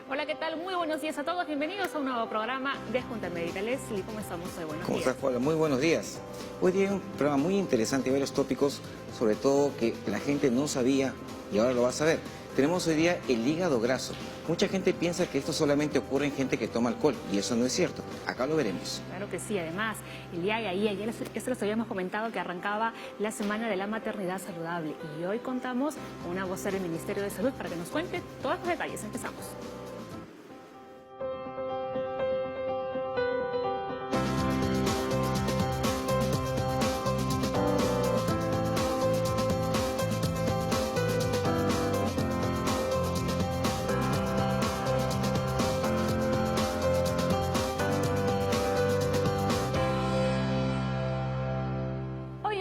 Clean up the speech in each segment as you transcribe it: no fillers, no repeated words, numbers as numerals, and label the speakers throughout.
Speaker 1: Hola, ¿qué tal? Muy buenos días a todos. Bienvenidos a un nuevo programa de Junta Médica. Leslie, ¿cómo estamos hoy? Buenos
Speaker 2: ¿Cómo
Speaker 1: días.
Speaker 2: estás, Paula? Muy buenos días. Hoy día hay un programa muy interesante, varios tópicos, sobre todo que la gente no sabía y ahora lo va a saber. Tenemos hoy día el hígado graso. Mucha gente piensa que esto solamente ocurre en gente que toma alcohol y eso no es cierto. Acá lo veremos.
Speaker 1: Claro que sí. Además, el día de ayer les habíamos comentado que arrancaba la Semana de la Maternidad Saludable y hoy contamos con una vocera del Ministerio de Salud para que nos cuente todos los detalles. Empezamos.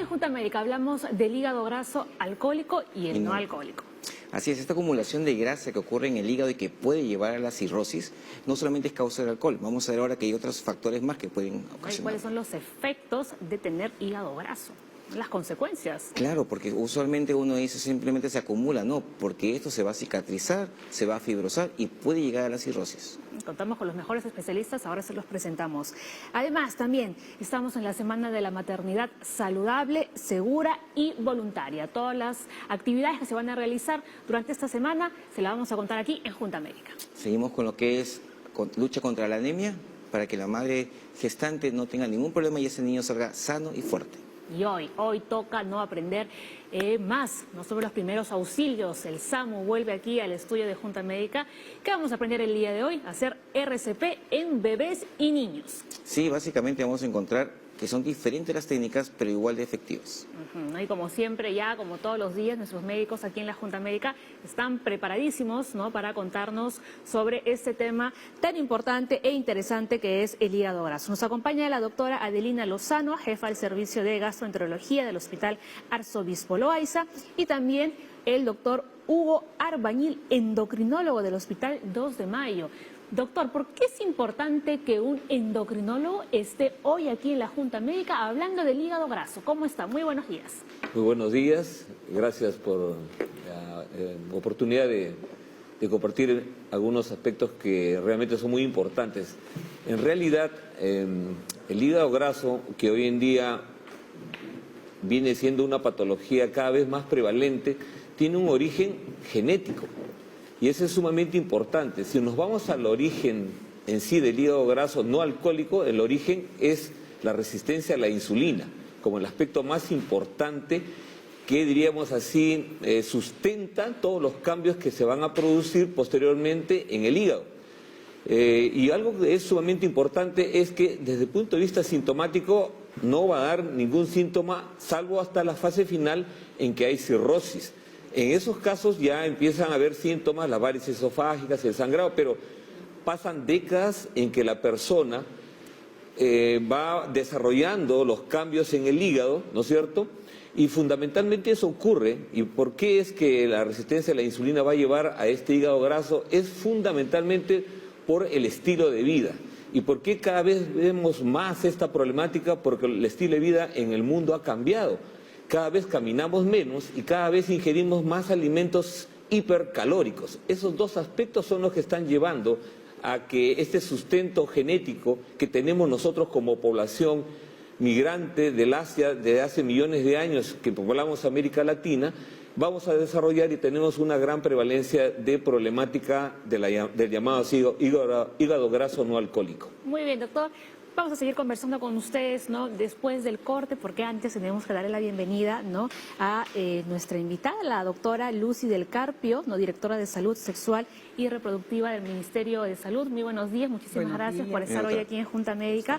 Speaker 1: Junta Médica hablamos del hígado graso alcohólico y el no alcohólico.
Speaker 2: Así es, esta acumulación de grasa que ocurre en el hígado y que puede llevar a la cirrosis no solamente es causa del alcohol. Vamos a ver ahora que hay otros factores más que pueden ocasionar.
Speaker 1: ¿Cuáles son los efectos de tener hígado graso? Las consecuencias.
Speaker 2: Claro, porque usualmente uno dice simplemente se acumula, no, porque esto se va a cicatrizar, se va a fibrosar y puede llegar a la cirrosis.
Speaker 1: Contamos con los mejores especialistas, ahora se los presentamos. Además, también estamos en la Semana de la Maternidad Saludable, Segura y Voluntaria. Todas las actividades que se van a realizar durante esta semana se las vamos a contar aquí en Junta Médica.
Speaker 2: Seguimos con lo que es lucha contra la anemia, para que la madre gestante no tenga ningún problema y ese niño salga sano y fuerte.
Speaker 1: Y hoy toca no aprender más, no sobre los primeros auxilios. El SAMU vuelve aquí al estudio de Junta Médica. ¿Qué vamos a aprender el día de hoy? Hacer RCP en bebés y niños.
Speaker 2: Sí, básicamente vamos a encontrar que son diferentes las técnicas, pero igual de efectivas.
Speaker 1: Y como siempre, ya como todos los días, nuestros médicos aquí en la Junta Médica están preparadísimos, ¿no?, para contarnos sobre este tema tan importante e interesante que es el hígado graso. Nos acompaña la doctora Adelina Lozano, jefa del Servicio de Gastroenterología del Hospital Arzobispo Loaiza, y también el doctor Hugo Arbañil, endocrinólogo del Hospital 2 de Mayo. Doctor, ¿por qué es importante que un endocrinólogo esté hoy aquí en la Junta Médica hablando del hígado graso? ¿Cómo está? Muy buenos días.
Speaker 3: Muy buenos días, gracias por la oportunidad de compartir algunos aspectos que realmente son muy importantes. En realidad, el hígado graso, que hoy en día viene siendo una patología cada vez más prevalente, tiene un origen genético. Y eso es sumamente importante. Si nos vamos al origen en sí del hígado graso no alcohólico, el origen es la resistencia a la insulina, como el aspecto más importante que, diríamos así, sustenta todos los cambios que se van a producir posteriormente en el hígado. Y algo que es sumamente importante es que desde el punto de vista sintomático no va a dar ningún síntoma, salvo hasta la fase final en que hay cirrosis. En esos casos ya empiezan a haber síntomas, las varices esofágicas, el sangrado, pero pasan décadas en que la persona va desarrollando los cambios en el hígado, ¿no es cierto? Y fundamentalmente eso ocurre. ¿Y por qué es que la resistencia a la insulina va a llevar a este hígado graso? Es fundamentalmente por el estilo de vida. ¿Y por qué cada vez vemos más esta problemática? Porque el estilo de vida en el mundo ha cambiado. Cada vez caminamos menos y cada vez ingerimos más alimentos hipercalóricos. Esos dos aspectos son los que están llevando a que este sustento genético que tenemos nosotros como población migrante del Asia desde hace millones de años que poblamos América Latina, vamos a desarrollar y tenemos una gran prevalencia de problemática del llamado hígado graso no alcohólico.
Speaker 1: Muy bien, doctor. Vamos a seguir conversando con ustedes, ¿no?, después del corte, porque antes tenemos que darle la bienvenida, ¿no?, a nuestra invitada, la doctora Lucy del Carpio, ¿no?, directora de Salud Sexual y Reproductiva del Ministerio de Salud. Muy buenos días, muchísimas gracias por estar hoy aquí en Junta Médica.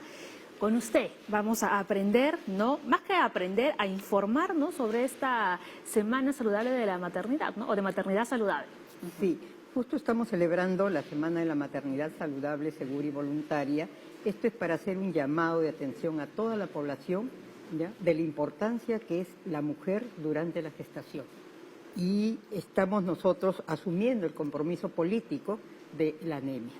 Speaker 1: Con usted vamos a aprender, ¿no?, más que a aprender, a informarnos sobre esta Semana Saludable de la Maternidad, ¿no?, o de Maternidad Saludable.
Speaker 4: Sí, justo estamos celebrando la Semana de la Maternidad Saludable, Segura y Voluntaria. Esto es para hacer un llamado de atención a toda la población, ¿ya?, de la importancia que es la mujer durante la gestación. Y estamos nosotros asumiendo el compromiso político de la anemia.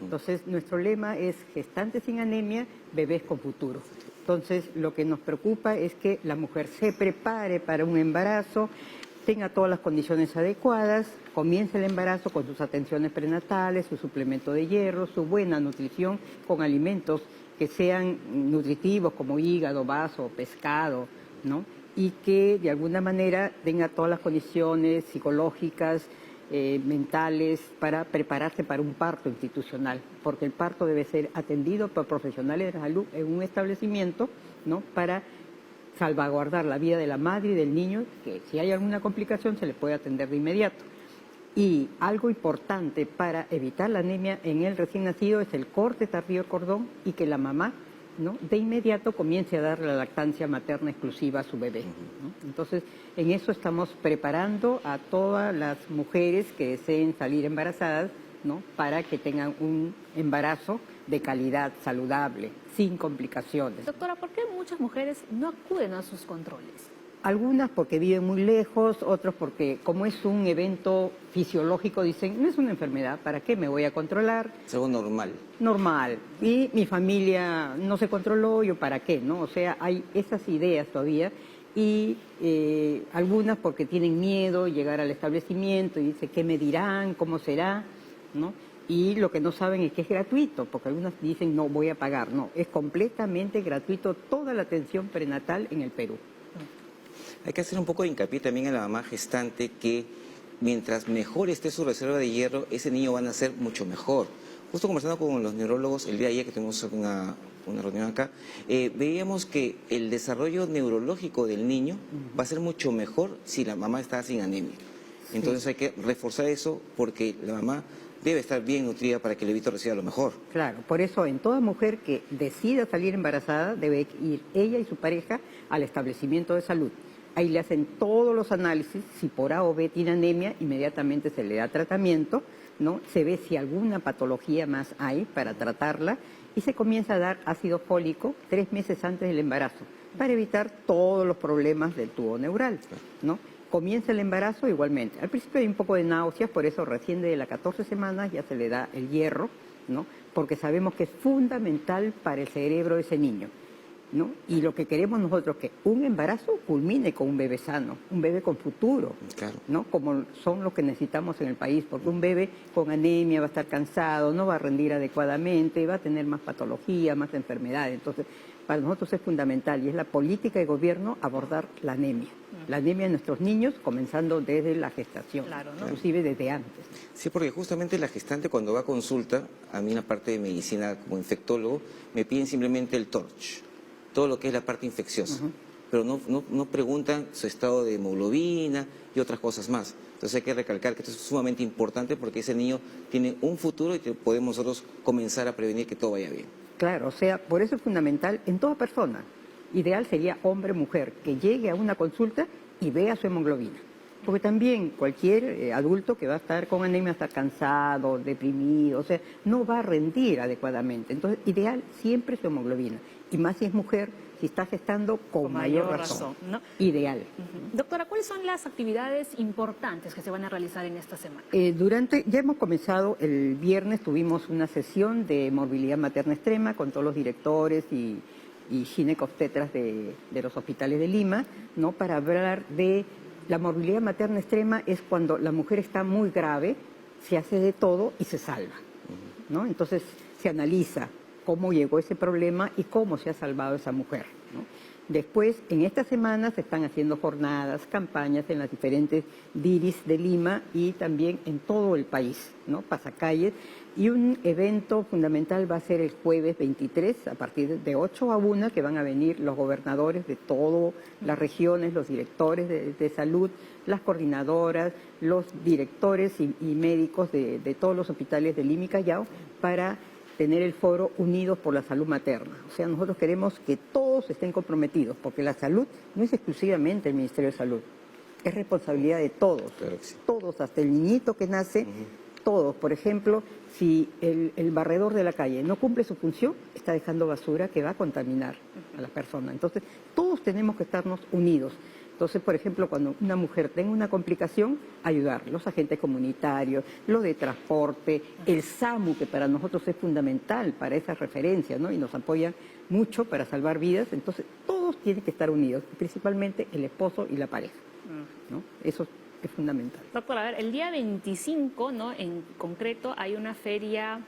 Speaker 4: Entonces, nuestro lema es gestantes sin anemia, bebés con futuro. Entonces, lo que nos preocupa es que la mujer se prepare para un embarazo, tenga todas las condiciones adecuadas, comience el embarazo con sus atenciones prenatales, su suplemento de hierro, su buena nutrición con alimentos que sean nutritivos como hígado, vaso, pescado, ¿no? Y que de alguna manera tenga todas las condiciones psicológicas, mentales, para prepararse para un parto institucional, porque el parto debe ser atendido por profesionales de la salud en un establecimiento, ¿no? Para salvaguardar la vida de la madre y del niño, que si hay alguna complicación se le puede atender de inmediato. Y algo importante para evitar la anemia en el recién nacido es el corte tardío del cordón y que la mamá, ¿no? De inmediato comience a dar la lactancia materna exclusiva a su bebé, ¿no? Entonces, en eso estamos preparando a todas las mujeres que deseen salir embarazadas, ¿no? Para que tengan un embarazo de calidad, saludable, sin complicaciones.
Speaker 1: Doctora, ¿por qué muchas mujeres no acuden a sus controles?
Speaker 4: Algunas porque viven muy lejos, otros porque como es un evento fisiológico dicen, no es una enfermedad, ¿para qué me voy a controlar?
Speaker 2: Es algo normal.
Speaker 4: Normal. Y mi familia no se controló, ¿yo para qué? ¿No? O sea, hay esas ideas todavía y algunas porque tienen miedo llegar al establecimiento y dicen, ¿qué me dirán? ¿Cómo será? ¿No? Y lo que no saben es que es gratuito, porque algunas dicen, no, voy a pagar. No, es completamente gratuito toda la atención prenatal en el Perú.
Speaker 2: Hay que hacer un poco de hincapié también en la mamá gestante que mientras mejor esté su reserva de hierro, ese niño va a nacer mucho mejor. Justo conversando con los neurólogos el día de ayer que tuvimos una reunión acá, veíamos que el desarrollo neurológico del niño va a ser mucho mejor si la mamá está sin anemia. Entonces hay que reforzar eso porque la mamá debe estar bien nutrida para que el bebito reciba lo mejor.
Speaker 4: Claro, por eso en toda mujer que decida salir embarazada debe ir ella y su pareja al establecimiento de salud. Ahí le hacen todos los análisis, si por A o B tiene anemia, inmediatamente se le da tratamiento, ¿no? Se ve si alguna patología más hay para tratarla y se comienza a dar ácido fólico 3 meses antes del embarazo para evitar todos los problemas del tubo neural, ¿no? Comienza el embarazo igualmente. Al principio hay un poco de náuseas, por eso recién de las 14 semanas ya se le da el hierro, ¿no? Porque sabemos que es fundamental para el cerebro de ese niño, ¿no? Y lo que queremos nosotros es que un embarazo culmine con un bebé sano, un bebé con futuro,
Speaker 2: Claro.
Speaker 4: ¿no? Como son los que necesitamos en el país, porque un bebé con anemia va a estar cansado, no va a rendir adecuadamente, va a tener más patología, más enfermedades. Entonces, para nosotros es fundamental y es la política de gobierno abordar la anemia de nuestros niños, comenzando desde la gestación,
Speaker 1: Claro, ¿no?
Speaker 4: inclusive desde antes.
Speaker 2: Sí, porque justamente la gestante cuando va a consulta, a mí en la parte de medicina como infectólogo, me piden simplemente el TORCH, todo lo que es la parte infecciosa, pero no preguntan su estado de hemoglobina y otras cosas más. Entonces hay que recalcar que esto es sumamente importante porque ese niño tiene un futuro y que podemos nosotros comenzar a prevenir que todo vaya bien.
Speaker 4: Claro, o sea, por eso es fundamental en toda persona. Ideal sería hombre o mujer, que llegue a una consulta y vea su hemoglobina. Porque también cualquier adulto que va a estar con anemia va a estar cansado, deprimido, o sea, no va a rendir adecuadamente. Entonces, ideal siempre su hemoglobina. Y más si es mujer, si está gestando, con mayor razón.
Speaker 1: ¿No?
Speaker 4: Ideal.
Speaker 1: Doctora, ¿cuáles son las actividades importantes que se van a realizar en esta semana?
Speaker 4: Ya hemos comenzado, el viernes tuvimos una sesión de morbilidad materna extrema con todos los directores y ginecobstetras de los hospitales de Lima, ¿no? Para hablar de la morbilidad materna extrema es cuando la mujer está muy grave, se hace de todo y se salva, ¿no? Entonces se analiza cómo llegó ese problema y cómo se ha salvado esa mujer, ¿no? Después, en esta semana se están haciendo jornadas, campañas en las diferentes DIRIs de Lima y también en todo el país, ¿no? Pasacalles. Y un evento fundamental va a ser el jueves 23, a partir de 8 a 1, que van a venir los gobernadores de todas las regiones, los directores de salud, las coordinadoras, los directores y médicos de todos los hospitales de Lima y Callao para tener el foro Unidos por la Salud Materna. O sea, nosotros queremos que todos estén comprometidos, porque la salud no es exclusivamente el Ministerio de Salud, es responsabilidad de todos,
Speaker 2: Claro que sí.
Speaker 4: todos, hasta el niñito que nace, todos. Por ejemplo, si el barredor de la calle no cumple su función, está dejando basura que va a contaminar a las personas. Entonces, todos tenemos que estarnos unidos. Entonces, por ejemplo, cuando una mujer tenga una complicación, ayudar, los agentes comunitarios, los de transporte, el SAMU, que para nosotros es fundamental para esa referencia, ¿no? Y nos apoya mucho para salvar vidas. Entonces, todos tienen que estar unidos, principalmente el esposo y la pareja. ¿no? Eso es fundamental.
Speaker 1: Doctor, a ver, el día 25, ¿no? En concreto hay una feria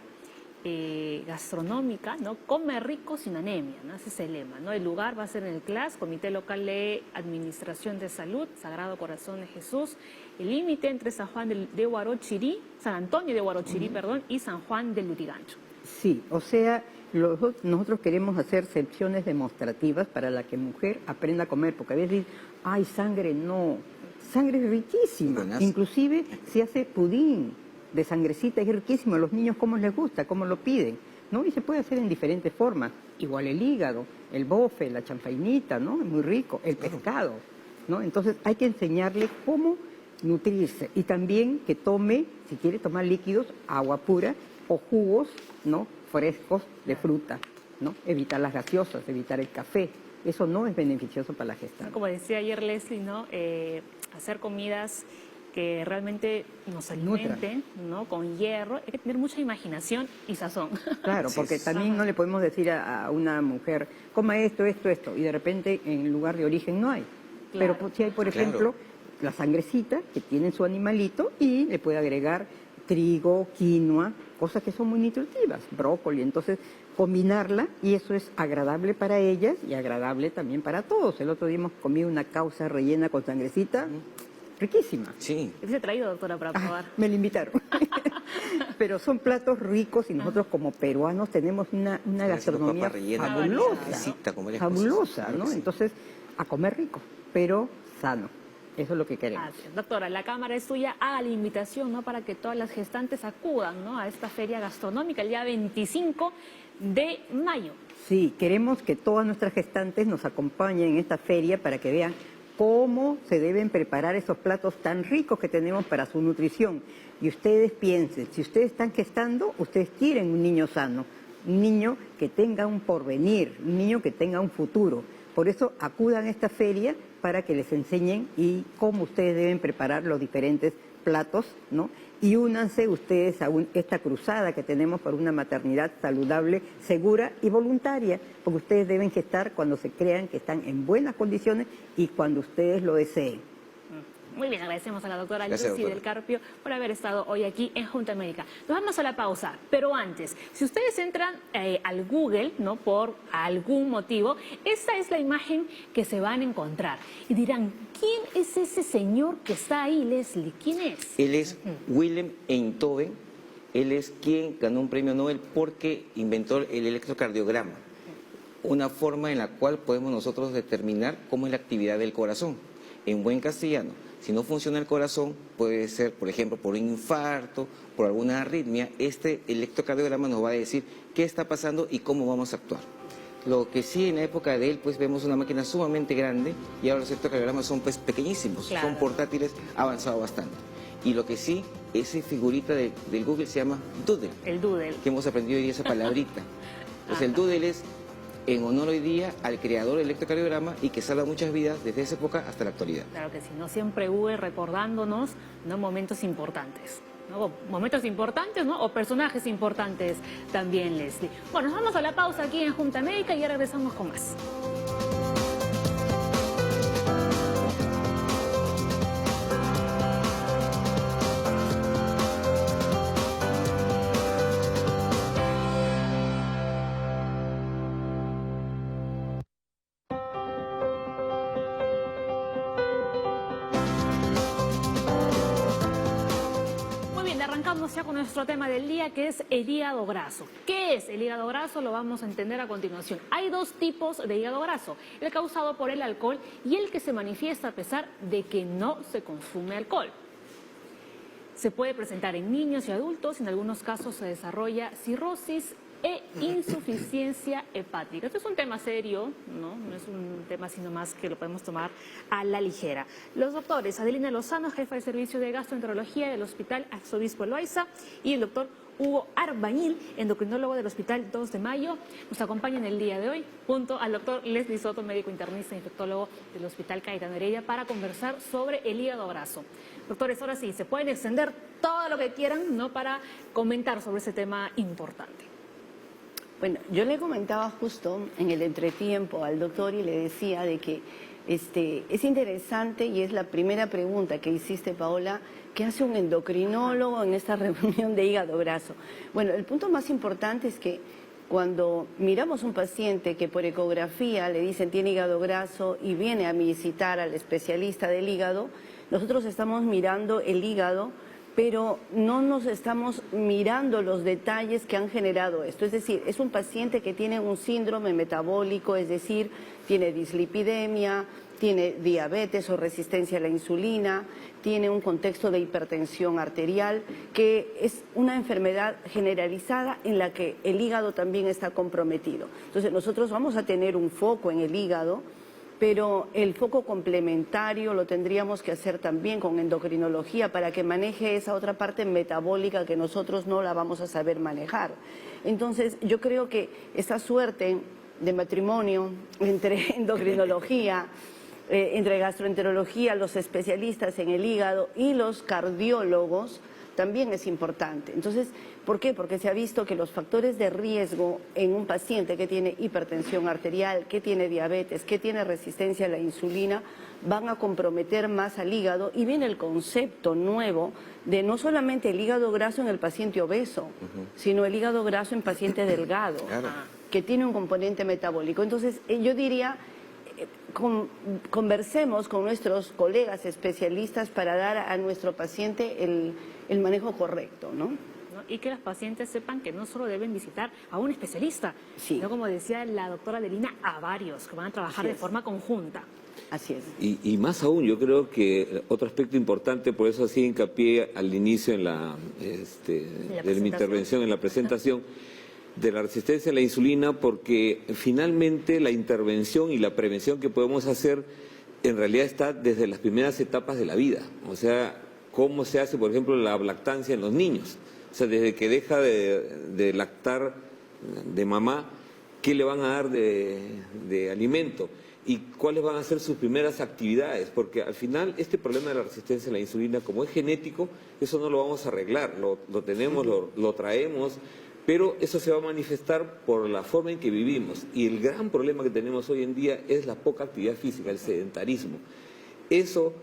Speaker 1: gastronómica, ¿no? Come rico sin anemia, ¿no? Ese es el lema, ¿no? El lugar va a ser en el CLAS, Comité Local de Administración de Salud, Sagrado Corazón de Jesús, el límite entre San Juan de Huarochirí, San Antonio de Huarochirí, perdón, y San Juan del Lurigancho.
Speaker 4: Sí, o sea, nosotros queremos hacer secciones demostrativas para la que mujer aprenda a comer, porque a veces dicen, ay, sangre no, sangre es riquísima,
Speaker 2: Buenas.
Speaker 4: inclusive se hace pudín de sangrecita, es riquísimo, a los niños cómo les gusta, cómo lo piden, ¿no? Y se puede hacer en diferentes formas, igual el hígado, el bofe, la chanfainita, ¿no? Es muy rico, el pescado, ¿no? Entonces hay que enseñarle cómo nutrirse y también que tome, si quiere tomar líquidos, agua pura o jugos, ¿no? Frescos de fruta, ¿no? Evitar las gaseosas, evitar el café. Eso no es beneficioso para la gestante.
Speaker 1: Como decía ayer Leslie, ¿no? Hacer comidas que realmente nos alimenten, ¿no? Con hierro. Hay que tener mucha imaginación y sazón.
Speaker 4: Claro, porque también no le podemos decir a una mujer, coma esto, esto, esto, y de repente en el lugar de origen no hay.
Speaker 1: Claro.
Speaker 4: Pero si hay, por
Speaker 2: Claro.
Speaker 4: ejemplo, la sangrecita que tiene su animalito y le puede agregar trigo, quinoa, cosas que son muy nutritivas, brócoli, entonces combinarla y eso es agradable para ellas y agradable también para todos. El otro día hemos comido una causa rellena con sangrecita, riquísima.
Speaker 2: Sí.
Speaker 1: ¿Qué he traído, doctora, para probar?
Speaker 4: Me lo invitaron. Pero son platos ricos y nosotros como peruanos tenemos una gastronomía
Speaker 2: papa rellena,
Speaker 4: fabulosa,
Speaker 2: exquisita, como varias
Speaker 4: fabulosa,
Speaker 2: cosas.
Speaker 4: ¿no?
Speaker 2: Sí.
Speaker 4: Entonces, a comer rico, pero sano. Eso es lo que queremos.
Speaker 1: Así es. Doctora, la cámara es suya, haga la invitación, ¿no? Para que todas las gestantes acudan, ¿no? A esta feria gastronómica el día 25 de mayo.
Speaker 4: Sí, queremos que todas nuestras gestantes nos acompañen en esta feria para que vean cómo se deben preparar esos platos tan ricos que tenemos para su nutrición. Y ustedes piensen, si ustedes están gestando, ustedes quieren un niño sano, un niño que tenga un porvenir, un niño que tenga un futuro. Por eso acudan a esta feria para que les enseñen y cómo ustedes deben preparar los diferentes platos, ¿no? Y únanse ustedes a esta cruzada que tenemos por una maternidad saludable, segura y voluntaria, porque ustedes deben gestar cuando se crean que están en buenas condiciones y cuando ustedes lo deseen.
Speaker 1: Muy bien, agradecemos a la doctora
Speaker 2: Gracias,
Speaker 1: Lucy
Speaker 2: doctora.
Speaker 1: del Carpio por haber estado hoy aquí en Junta Médica. Nos vamos a la pausa, pero antes, si ustedes entran al Google, ¿no? Por algún motivo, esta es la imagen que se van a encontrar. Y dirán, ¿quién es ese señor que está ahí, Leslie? ¿Quién es?
Speaker 2: Él es Willem Einthoven. Él es quien ganó un premio Nobel porque inventó el electrocardiograma. Una forma en la cual podemos nosotros determinar cómo es la actividad del corazón. En buen castellano, si no funciona el corazón, puede ser, por ejemplo, por un infarto, por alguna arritmia. Este electrocardiograma nos va a decir qué está pasando y cómo vamos a actuar. Lo que sí, en la época de él, pues vemos una máquina sumamente grande y ahora los electrocardiogramas son pues pequeñísimos,
Speaker 1: Claro.
Speaker 2: son portátiles, ha avanzado bastante. Y lo que sí, esa figurita del Google se llama Doodle,
Speaker 1: El Doodle.
Speaker 2: que hemos aprendido hoy día esa palabrita. Pues el Doodle es en honor hoy día al creador del electrocardiograma y que salva muchas vidas desde esa época hasta la actualidad.
Speaker 1: Claro que sí, no siempre Google recordándonos, ¿no? Momentos importantes. ¿No? Momentos importantes, ¿no? O personajes importantes también, Leslie. Bueno, nos vamos a la pausa aquí en Junta Médica y ya regresamos con más. Arrancamos ya con nuestro tema del día, que es el hígado graso. ¿Qué es el hígado graso? Lo vamos a entender a continuación. Hay dos tipos de hígado graso, el causado por el alcohol y el que se manifiesta a pesar de que no se consume alcohol. Se puede presentar en niños y adultos, en algunos casos se desarrolla cirrosis e insuficiencia hepática. Esto es un tema serio, no es un tema sino más que lo podemos tomar a la ligera. Los doctores Adelina Lozano, jefa de servicio de gastroenterología del Hospital Arzobispo Loaiza, y el doctor Hugo Arbañil, endocrinólogo del Hospital 2 de Mayo, nos acompañan el día de hoy, junto al doctor Leslie Soto, médico internista e infectólogo del Hospital Cayetano Heredia, para conversar sobre el hígado graso. Doctores, ahora sí, se pueden extender todo lo que quieran, ¿no?, para comentar sobre ese tema importante.
Speaker 5: Bueno, yo le comentaba justo en el entretiempo al doctor y le decía de que Es interesante y es la primera pregunta que hiciste, Paola, ¿qué hace un endocrinólogo en esta reunión de hígado graso? Bueno, el punto más importante es que cuando miramos un paciente que por ecografía le dicen tiene hígado graso y viene a visitar al especialista del hígado, nosotros estamos mirando el hígado, pero no nos estamos mirando los detalles que han generado esto. Es decir, es un paciente que tiene un síndrome metabólico, es decir, tiene dislipidemia, tiene diabetes o resistencia a la insulina, tiene un contexto de hipertensión arterial, que es una enfermedad generalizada en la que el hígado también está comprometido. Entonces, nosotros vamos a tener un foco en el hígado, pero el foco complementario lo tendríamos que hacer también con endocrinología para que maneje esa otra parte metabólica que nosotros no la vamos a saber manejar. Entonces, yo creo que esa suerte de matrimonio entre endocrinología, entre gastroenterología, los especialistas en el hígado y los cardiólogos también es importante. Entonces, ¿por qué? Porque se ha visto que los factores de riesgo en un paciente que tiene hipertensión arterial, que tiene diabetes, que tiene resistencia a la insulina, van a comprometer más al hígado, y viene el concepto nuevo de no solamente el hígado graso en el paciente obeso, sino el hígado graso en paciente delgado, que tiene un componente metabólico. Entonces, yo diría, conversemos con nuestros colegas especialistas para dar a nuestro paciente el manejo correcto, ¿no?
Speaker 1: Y que los pacientes sepan que no solo deben visitar a un especialista, sino, como decía la doctora Adelina, a varios que van a trabajar de forma conjunta.
Speaker 5: Así es.
Speaker 3: Y más aún, yo creo que otro aspecto importante, por eso hacía hincapié al inicio en de mi intervención, en la presentación, de la resistencia a la insulina, porque finalmente la intervención y la prevención que podemos hacer en realidad está desde las primeras etapas de la vida. O sea, cómo se hace, por ejemplo, la lactancia en los niños. O sea, desde que deja de lactar de mamá, ¿qué le van a dar de alimento? ¿Y cuáles van a ser sus primeras actividades? Porque al final este problema de la resistencia a la insulina, como es genético, eso no lo vamos a arreglar. Lo tenemos, lo traemos, pero eso se va a manifestar por la forma en que vivimos. Y el gran problema que tenemos hoy en día es la poca actividad física, el sedentarismo. Eso,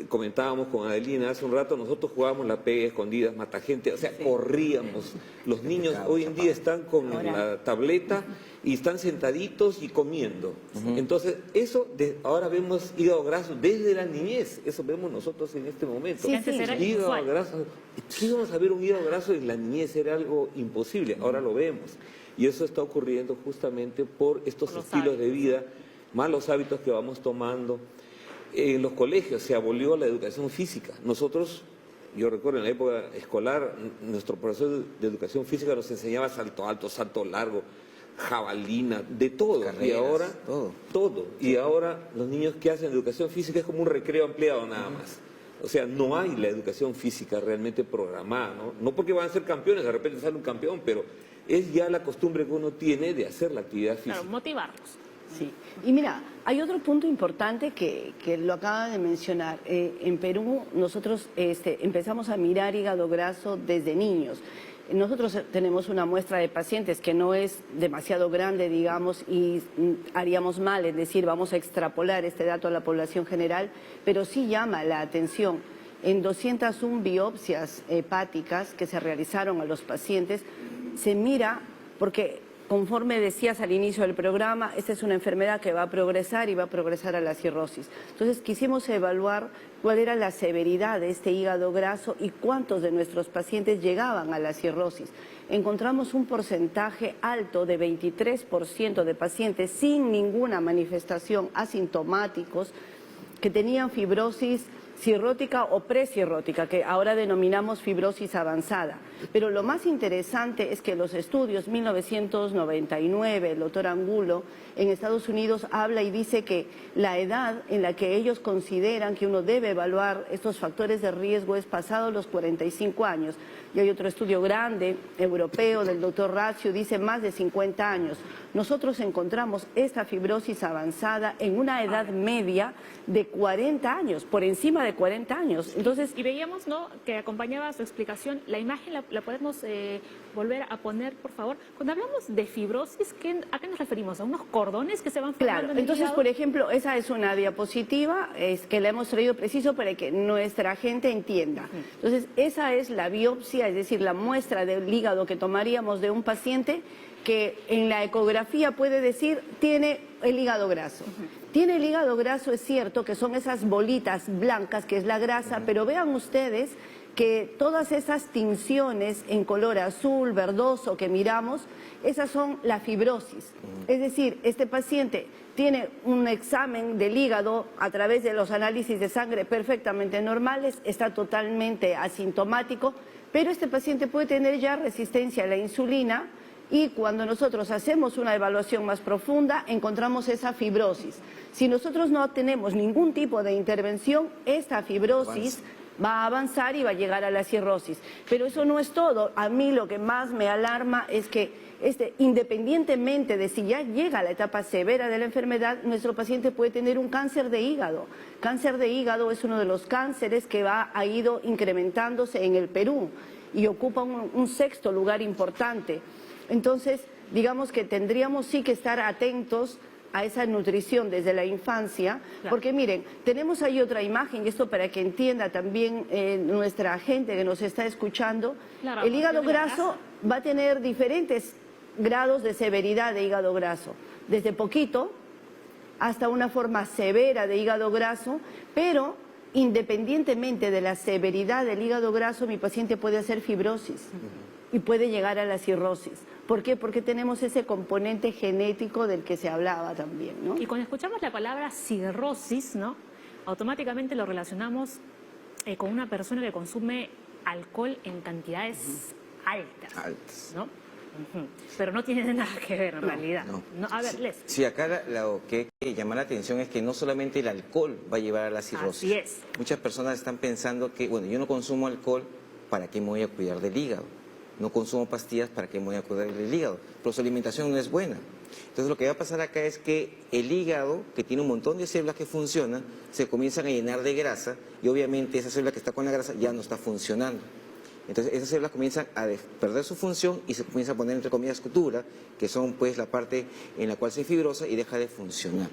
Speaker 3: comentábamos con Adelina hace un rato, nosotros jugábamos la pega escondidas, mata gente, o sea, corríamos. Los niños hoy en día están con la tableta y están sentaditos y comiendo. Entonces, eso, ahora vemos hígado graso desde la niñez, eso vemos nosotros en este momento. Hígado graso, si íbamos a ver un hígado graso en la niñez era algo imposible, ahora lo vemos. Y eso está ocurriendo justamente por estos estilos de vida, malos hábitos que vamos tomando. En los colegios se abolió la educación física. Nosotros, yo recuerdo en la época escolar, nuestro profesor de educación física nos enseñaba salto alto, salto largo, jabalina, de todo. Carreras, y ahora, todo. Y ahora los niños que hacen educación física es como un recreo ampliado nada más. O sea, no hay la educación física realmente programada, ¿no? No porque van a ser campeones, de repente sale un campeón, pero es ya la costumbre que uno tiene de hacer la actividad física.
Speaker 1: Claro, motivarlos.
Speaker 5: Sí, y mira, hay otro punto importante que lo acaba de mencionar. En Perú nosotros empezamos a mirar hígado graso desde niños. Nosotros tenemos una muestra de pacientes que no es demasiado grande, digamos, y haríamos mal en decir vamos a extrapolar este dato a la población general, pero sí llama la atención. En 201 biopsias hepáticas que se realizaron a los pacientes, se mira, porque conforme decías al inicio del programa, esta es una enfermedad que va a progresar y va a progresar a la cirrosis. Entonces quisimos evaluar cuál era la severidad de este hígado graso y cuántos de nuestros pacientes llegaban a la cirrosis. Encontramos un porcentaje alto de 23% de pacientes sin ninguna manifestación, asintomáticos, que tenían fibrosis cirrótica o precirrótica, que ahora denominamos fibrosis avanzada. Pero lo más interesante es que los estudios, 1999, el doctor Angulo, en Estados Unidos habla y dice que la edad en la que ellos consideran que uno debe evaluar estos factores de riesgo es pasado los 45 años. Y hay otro estudio grande, europeo, del doctor Ratio, dice más de 50 años. Nosotros encontramos esta fibrosis avanzada en una edad media de 40 años, por encima de de 40 años. Entonces,
Speaker 1: Y veíamos, ¿no?, que acompañaba su explicación, la imagen la podemos volver a poner, por favor. Cuando hablamos de fibrosis, ¿a qué nos referimos? ¿A unos cordones que se van formando
Speaker 5: claro,
Speaker 1: en el
Speaker 5: entonces,
Speaker 1: hígado?
Speaker 5: por ejemplo, esa es una diapositiva que la hemos traído preciso para que nuestra gente entienda. Entonces, esa es la biopsia, es decir, la muestra del hígado que tomaríamos de un paciente que en la ecografía puede decir tiene el hígado graso. Tiene el hígado graso, es cierto, que son esas bolitas blancas, que es la grasa, pero vean ustedes que todas esas tinciones en color azul, verdoso que miramos, esas son la fibrosis. Es decir, este paciente tiene un examen del hígado a través de los análisis de sangre perfectamente normales, está totalmente asintomático, pero este paciente puede tener ya resistencia a la insulina y cuando nosotros hacemos una evaluación más profunda encontramos esa fibrosis. Si nosotros no tenemos ningún tipo de intervención, esta fibrosis va a avanzar y va a llegar a la cirrosis. Pero eso no es todo. A mí lo que más me alarma es que independientemente de si ya llega a la etapa severa de la enfermedad, nuestro paciente puede tener un cáncer de hígado. Cáncer de hígado es uno de los cánceres que ha ido incrementándose en el Perú y ocupa un sexto lugar importante. Entonces, digamos que tendríamos sí que estar atentos a esa nutrición desde la infancia, porque miren, tenemos ahí otra imagen, y esto para que entienda también nuestra gente que nos está escuchando,
Speaker 1: Claro,
Speaker 5: el hígado graso va a tener diferentes grados de severidad de hígado graso, desde poquito hasta una forma severa de hígado graso, pero independientemente de la severidad del hígado graso, mi paciente puede hacer fibrosis y puede llegar a la cirrosis. ¿Por qué? Porque tenemos ese componente genético del que se hablaba también, ¿no?
Speaker 1: Y cuando escuchamos la palabra cirrosis, ¿no?, automáticamente lo relacionamos con una persona que consume alcohol en cantidades altas, ¿no? Pero no tiene nada que ver en realidad. No, a ver, Les.
Speaker 2: Sí, acá lo que hay que llamar la atención es que no solamente el alcohol va a llevar a la cirrosis.
Speaker 1: Así es.
Speaker 2: Muchas personas están pensando que, bueno, yo no consumo alcohol, ¿para qué me voy a cuidar del hígado? No consumo pastillas, ¿para qué me voy a cuidar del hígado? Pero su alimentación no es buena. Entonces lo que va a pasar acá es que el hígado, que tiene un montón de células que funcionan, se comienzan a llenar de grasa y obviamente esa célula que está con la grasa ya no está funcionando. Entonces esas células comienzan a perder su función y se comienza a poner entre comillas dura, que son pues la parte en la cual se fibrosa y deja de funcionar,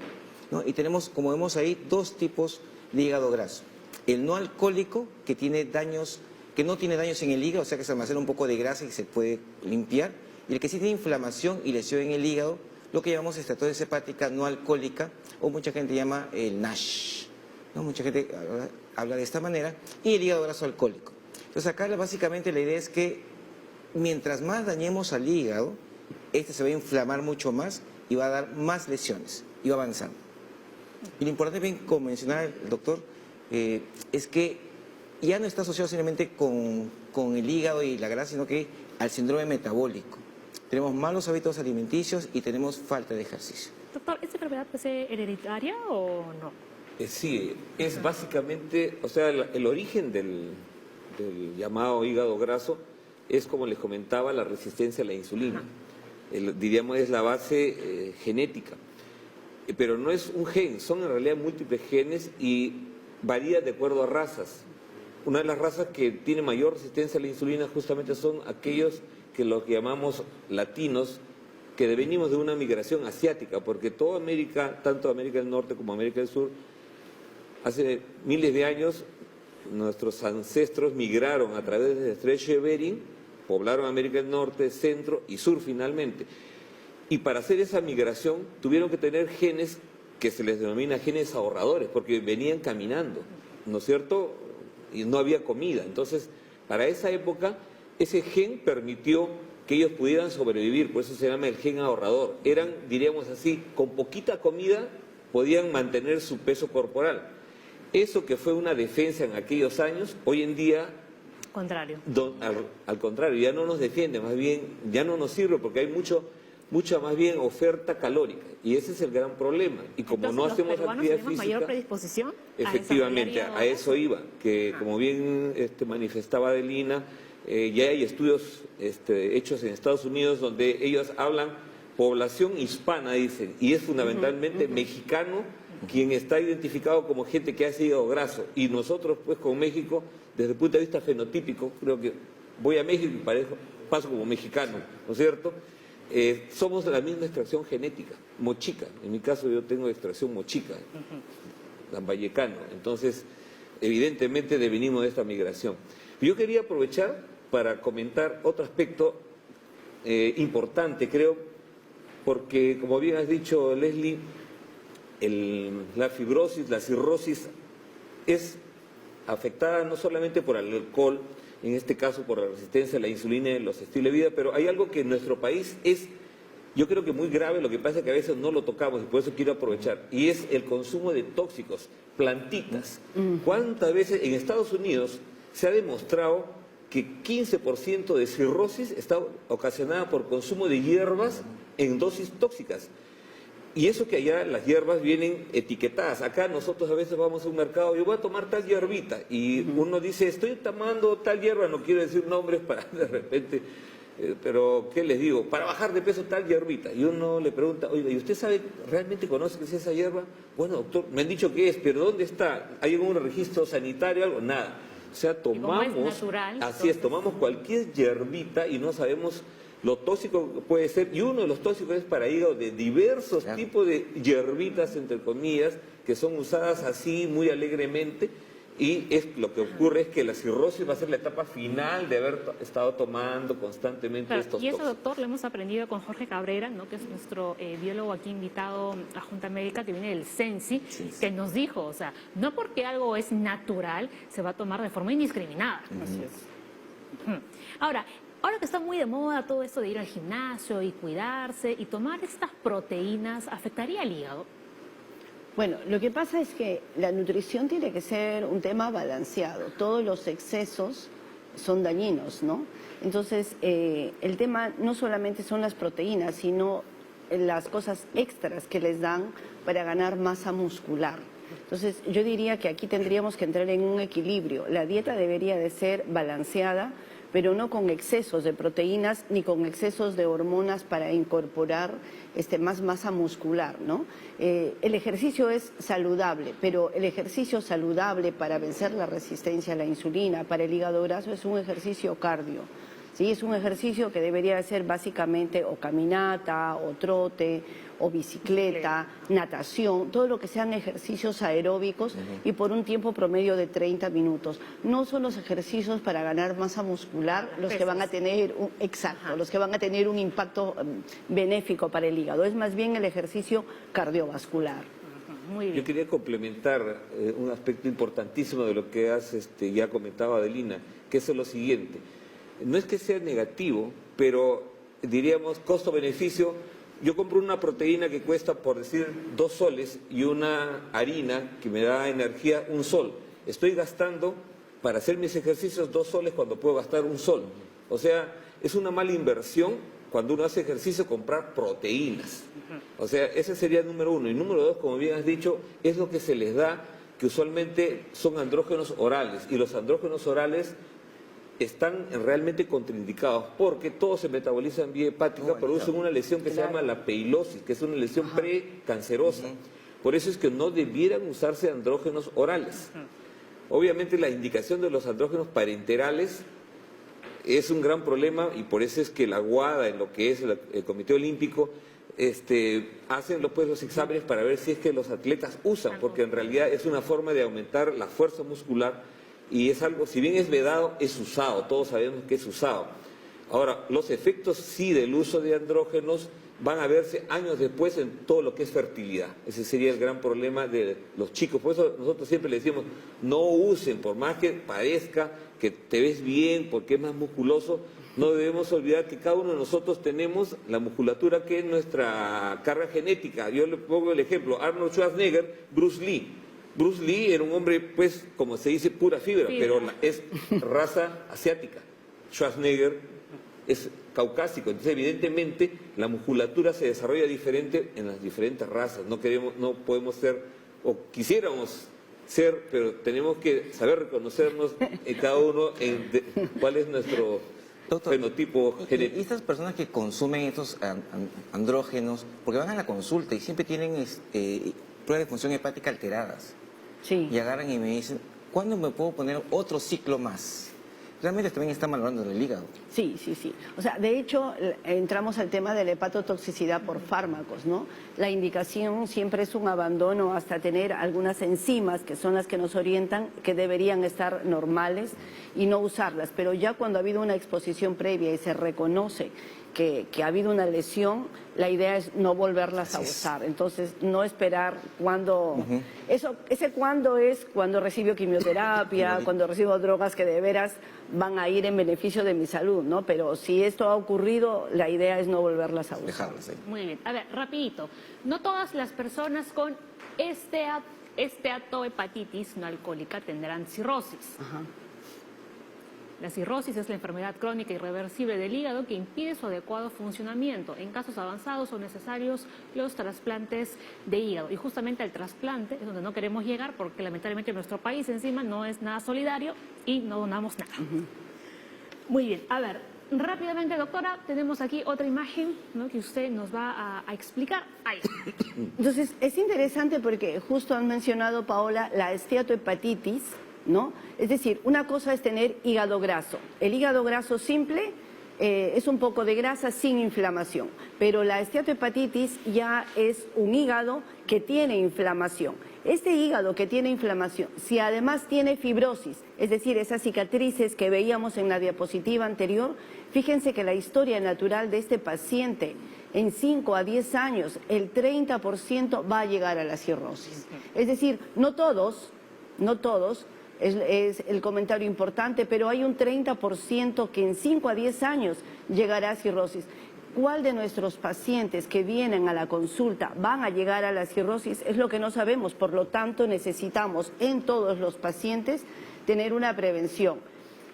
Speaker 2: ¿no? Y tenemos, como vemos ahí, dos tipos de hígado graso. El no alcohólico, que tiene daños, que no tiene daños en el hígado, o sea que se almacena un poco de grasa y se puede limpiar. Y el que sí tiene inflamación y lesión en el hígado, lo que llamamos esteatosis hepática no alcohólica, o mucha gente llama el NASH, ¿no? Mucha gente habla de esta manera, y el hígado graso alcohólico. Entonces acá básicamente la idea es que mientras más dañemos al hígado, este se va a inflamar mucho más y va a dar más lesiones y va avanzando. Y lo importante, bien, como mencionaba el doctor, es que ya no está asociado simplemente con el hígado y la grasa, sino que al síndrome metabólico. Tenemos malos hábitos alimenticios y tenemos falta de ejercicio.
Speaker 1: Doctor, ¿esta enfermedad puede ser hereditaria o no?
Speaker 3: Sí, es básicamente, o sea, el origen del llamado hígado graso es, como les comentaba, la resistencia a la insulina. Diríamos, es la base genética. Pero no es un gen, son en realidad múltiples genes y varía de acuerdo a razas. Una de las razas que tiene mayor resistencia a la insulina justamente son aquellos que los llamamos latinos, que venimos de una migración asiática, porque toda América, tanto América del Norte como América del Sur, hace miles de años nuestros ancestros migraron a través del estrecho de Bering, poblaron América del Norte, Centro y Sur finalmente. Y para hacer esa migración tuvieron que tener genes que se les denomina genes ahorradores, porque venían caminando, ¿no es cierto? Y no había comida. Entonces, para esa época, ese gen permitió que ellos pudieran sobrevivir, por eso se llama el gen ahorrador. Eran, diríamos así, con poquita comida podían mantener su peso corporal. Eso que fue una defensa en aquellos años, hoy en día,
Speaker 1: Contrario.
Speaker 3: al contrario, ya no nos defiende, más bien ya no nos sirve porque hay mucha más bien oferta calórica y ese es el gran problema. Y como
Speaker 1: Entonces,
Speaker 3: no hacemos
Speaker 1: ¿los peruanos
Speaker 3: actividad
Speaker 1: tenemos
Speaker 3: física,
Speaker 1: mayor predisposición
Speaker 3: efectivamente, a eso iba, que como bien manifestaba Adelina, ya hay estudios hechos en Estados Unidos donde ellos hablan población hispana, dicen, y es fundamentalmente mexicano quien está identificado como gente que hace hígado graso. Y nosotros, pues, con México, desde el punto de vista fenotípico, creo que voy a México y paso como mexicano, ¿no es cierto? Somos de la misma extracción genética, mochica. En mi caso yo tengo extracción mochica, lambayecano. Entonces, evidentemente devenimos de esta migración. Yo quería aprovechar para comentar otro aspecto importante, creo, porque, como bien has dicho, Leslie, la fibrosis, la cirrosis es afectada no solamente por el alcohol, en este caso por la resistencia a la insulina y los estilos de vida, pero hay algo que en nuestro país es, yo creo que muy grave, lo que pasa es que a veces no lo tocamos y por eso quiero aprovechar, y es el consumo de tóxicos, plantitas. ¿Cuántas veces en Estados Unidos se ha demostrado que 15% de cirrosis está ocasionada por consumo de hierbas en dosis tóxicas? Y eso que allá las hierbas vienen etiquetadas. Acá nosotros a veces vamos a un mercado, yo voy a tomar tal hierbita, y uno dice, estoy tomando tal hierba, no quiero decir nombres para de repente, pero ¿qué les digo? Para bajar de peso tal hierbita. Y uno le pregunta, oiga, ¿y usted sabe, realmente conoce qué es esa hierba? Bueno, doctor, me han dicho que es, pero ¿dónde está? ¿Hay algún registro sanitario, algo? Nada. O sea, tomamos,
Speaker 1: natural,
Speaker 3: así es, tomamos cualquier hierbita y no sabemos lo tóxico que puede ser, y uno de los tóxicos es para hígado de diversos tipos de hierbitas, entre comillas, que son usadas así muy alegremente, y lo que ocurre es que la cirrosis va a ser la etapa final de haber estado tomando constantemente estos
Speaker 1: y eso,
Speaker 3: tóxicos.
Speaker 1: doctor, lo hemos aprendido con Jorge Cabrera, ¿no?, que es nuestro biólogo aquí invitado a Junta Médica, que viene del CENSI, que nos dijo, o sea, no porque algo es natural, se va a tomar de forma indiscriminada.
Speaker 4: Así es.
Speaker 1: Ahora que está muy de moda todo esto de ir al gimnasio y cuidarse y tomar estas proteínas, ¿afectaría al hígado?
Speaker 5: Bueno, lo que pasa es que la nutrición tiene que ser un tema balanceado. Todos los excesos son dañinos, ¿no? Entonces, el tema no solamente son las proteínas, sino las cosas extras que les dan para ganar masa muscular. Entonces, yo diría que aquí tendríamos que entrar en un equilibrio. La dieta debería de ser balanceada, pero no con excesos de proteínas ni con excesos de hormonas para incorporar más masa muscular, ¿no? El ejercicio es saludable, pero el ejercicio saludable para vencer la resistencia a la insulina, para el hígado graso, es un ejercicio cardio. ¿Sí? Es un ejercicio que debería ser básicamente o caminata, o trote, o bicicleta, natación, todo lo que sean ejercicios aeróbicos y por un tiempo promedio de 30 minutos. No son los ejercicios para ganar masa muscular los que van a tener los que van a tener un impacto benéfico para el hígado. Es más bien el ejercicio cardiovascular.
Speaker 1: Muy bien.
Speaker 3: Yo quería complementar un aspecto importantísimo de lo que has ya comentado, Adelina, que es lo siguiente. No es que sea negativo, pero diríamos costo-beneficio. Yo compro una proteína que cuesta, por decir, 2 soles y una harina que me da energía 1 sol. Estoy gastando para hacer mis ejercicios 2 soles cuando puedo gastar 1 sol. O sea, es una mala inversión cuando uno hace ejercicio comprar proteínas. O sea, ese sería el número 1. Y número 2, como bien has dicho, es lo que se les da, que usualmente son andrógenos orales. Y los andrógenos orales están realmente contraindicados porque todos se metabolizan en vía hepática, producen una lesión que se llama la peilosis, que es una lesión precancerosa. Por eso es que no debieran usarse andrógenos orales. Obviamente la indicación de los andrógenos parenterales es un gran problema y por eso es que la WADA, en lo que es el Comité Olímpico, hacen los exámenes para ver si es que los atletas usan, porque en realidad es una forma de aumentar la fuerza muscular. Y es algo, si bien es vedado, es usado, todos sabemos que es usado. Ahora, los efectos sí del uso de andrógenos van a verse años después en todo lo que es fertilidad. Ese sería el gran problema de los chicos. Por eso nosotros siempre les decimos, no usen, por más que parezca que te ves bien, porque es más musculoso, no debemos olvidar que cada uno de nosotros tenemos la musculatura que es nuestra carga genética. Yo le pongo el ejemplo, Arnold Schwarzenegger, Bruce Lee. Bruce Lee era un hombre, pues, como se dice, pura fibra, pero es raza asiática. Schwarzenegger es caucásico, entonces evidentemente la musculatura se desarrolla diferente en las diferentes razas. No podemos ser, o quisiéramos ser, pero tenemos que saber reconocernos en cada uno cuál es nuestro fenotipo genético.
Speaker 2: Y estas personas que consumen estos andrógenos, porque van a la consulta y siempre tienen pruebas de función hepática alteradas.
Speaker 5: Sí.
Speaker 2: Y agarran y me dicen, ¿cuándo me puedo poner otro ciclo más? Realmente también está malogrando el hígado.
Speaker 5: Sí, sí, sí. O sea, de hecho, entramos al tema de la hepatotoxicidad por fármacos, ¿no? La indicación siempre es un abandono hasta tener algunas enzimas, que son las que nos orientan, que deberían estar normales y no usarlas. Pero ya cuando ha habido una exposición previa y se reconoce que ha habido una lesión, la idea es no volverlas a usar. Entonces, no esperar cuando... Ese cuándo es cuando recibo quimioterapia, cuando recibo drogas que de veras van a ir en beneficio de mi salud, ¿no? Pero si esto ha ocurrido, la idea es no volverlas a usar.
Speaker 2: Dejarlas ahí.
Speaker 1: Muy bien. A ver, rapidito. No todas las personas con esteatohepatitis no alcohólica tendrán cirrosis.
Speaker 5: Ajá.
Speaker 1: La cirrosis es la enfermedad crónica irreversible del hígado que impide su adecuado funcionamiento. En casos avanzados son necesarios los trasplantes de hígado. Y justamente al trasplante es donde no queremos llegar porque lamentablemente nuestro país encima no es nada solidario y no donamos nada. Muy bien. A ver, rápidamente, doctora, tenemos aquí otra imagen, ¿no?, que usted nos va a explicar. Ahí.
Speaker 5: Entonces, es interesante porque justo han mencionado, Paola, la esteatohepatitis, ¿no? Es decir, una cosa es tener hígado graso. El hígado graso simple es un poco de grasa sin inflamación, pero la esteatohepatitis ya es un hígado que tiene inflamación. Este hígado que tiene inflamación, si además tiene fibrosis, es decir, esas cicatrices que veíamos en la diapositiva anterior, fíjense que la historia natural de este paciente en 5 a 10 años, el 30% va a llegar a la cirrosis. Es decir, no todos, es el comentario importante, pero hay un 30% que en 5 a 10 años llegará a cirrosis. ¿Cuál de nuestros pacientes que vienen a la consulta van a llegar a la cirrosis? Es lo que no sabemos, por lo tanto necesitamos en todos los pacientes tener una prevención.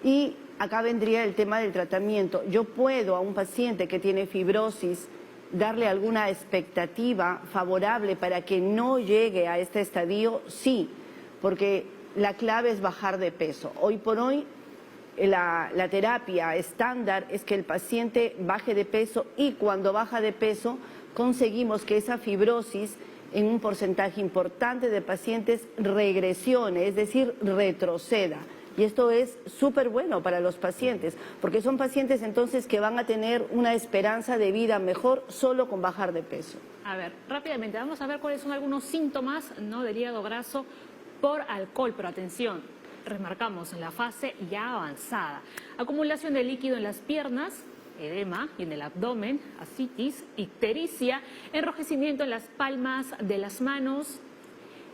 Speaker 5: Y acá vendría el tema del tratamiento. Yo puedo a un paciente que tiene fibrosis darle alguna expectativa favorable para que no llegue a este estadio, sí, porque la clave es bajar de peso. Hoy por hoy la terapia estándar es que el paciente baje de peso y cuando baja de peso conseguimos que esa fibrosis en un porcentaje importante de pacientes regresione, es decir, retroceda. Y esto es súper bueno para los pacientes, porque son pacientes entonces que van a tener una esperanza de vida mejor solo con bajar de peso.
Speaker 1: A ver, rápidamente, vamos a ver cuáles son algunos síntomas, ¿no?, del hígado graso por alcohol, pero atención, remarcamos la fase ya avanzada. Acumulación de líquido en las piernas, edema, y en el abdomen, ascitis, ictericia, enrojecimiento en las palmas de las manos,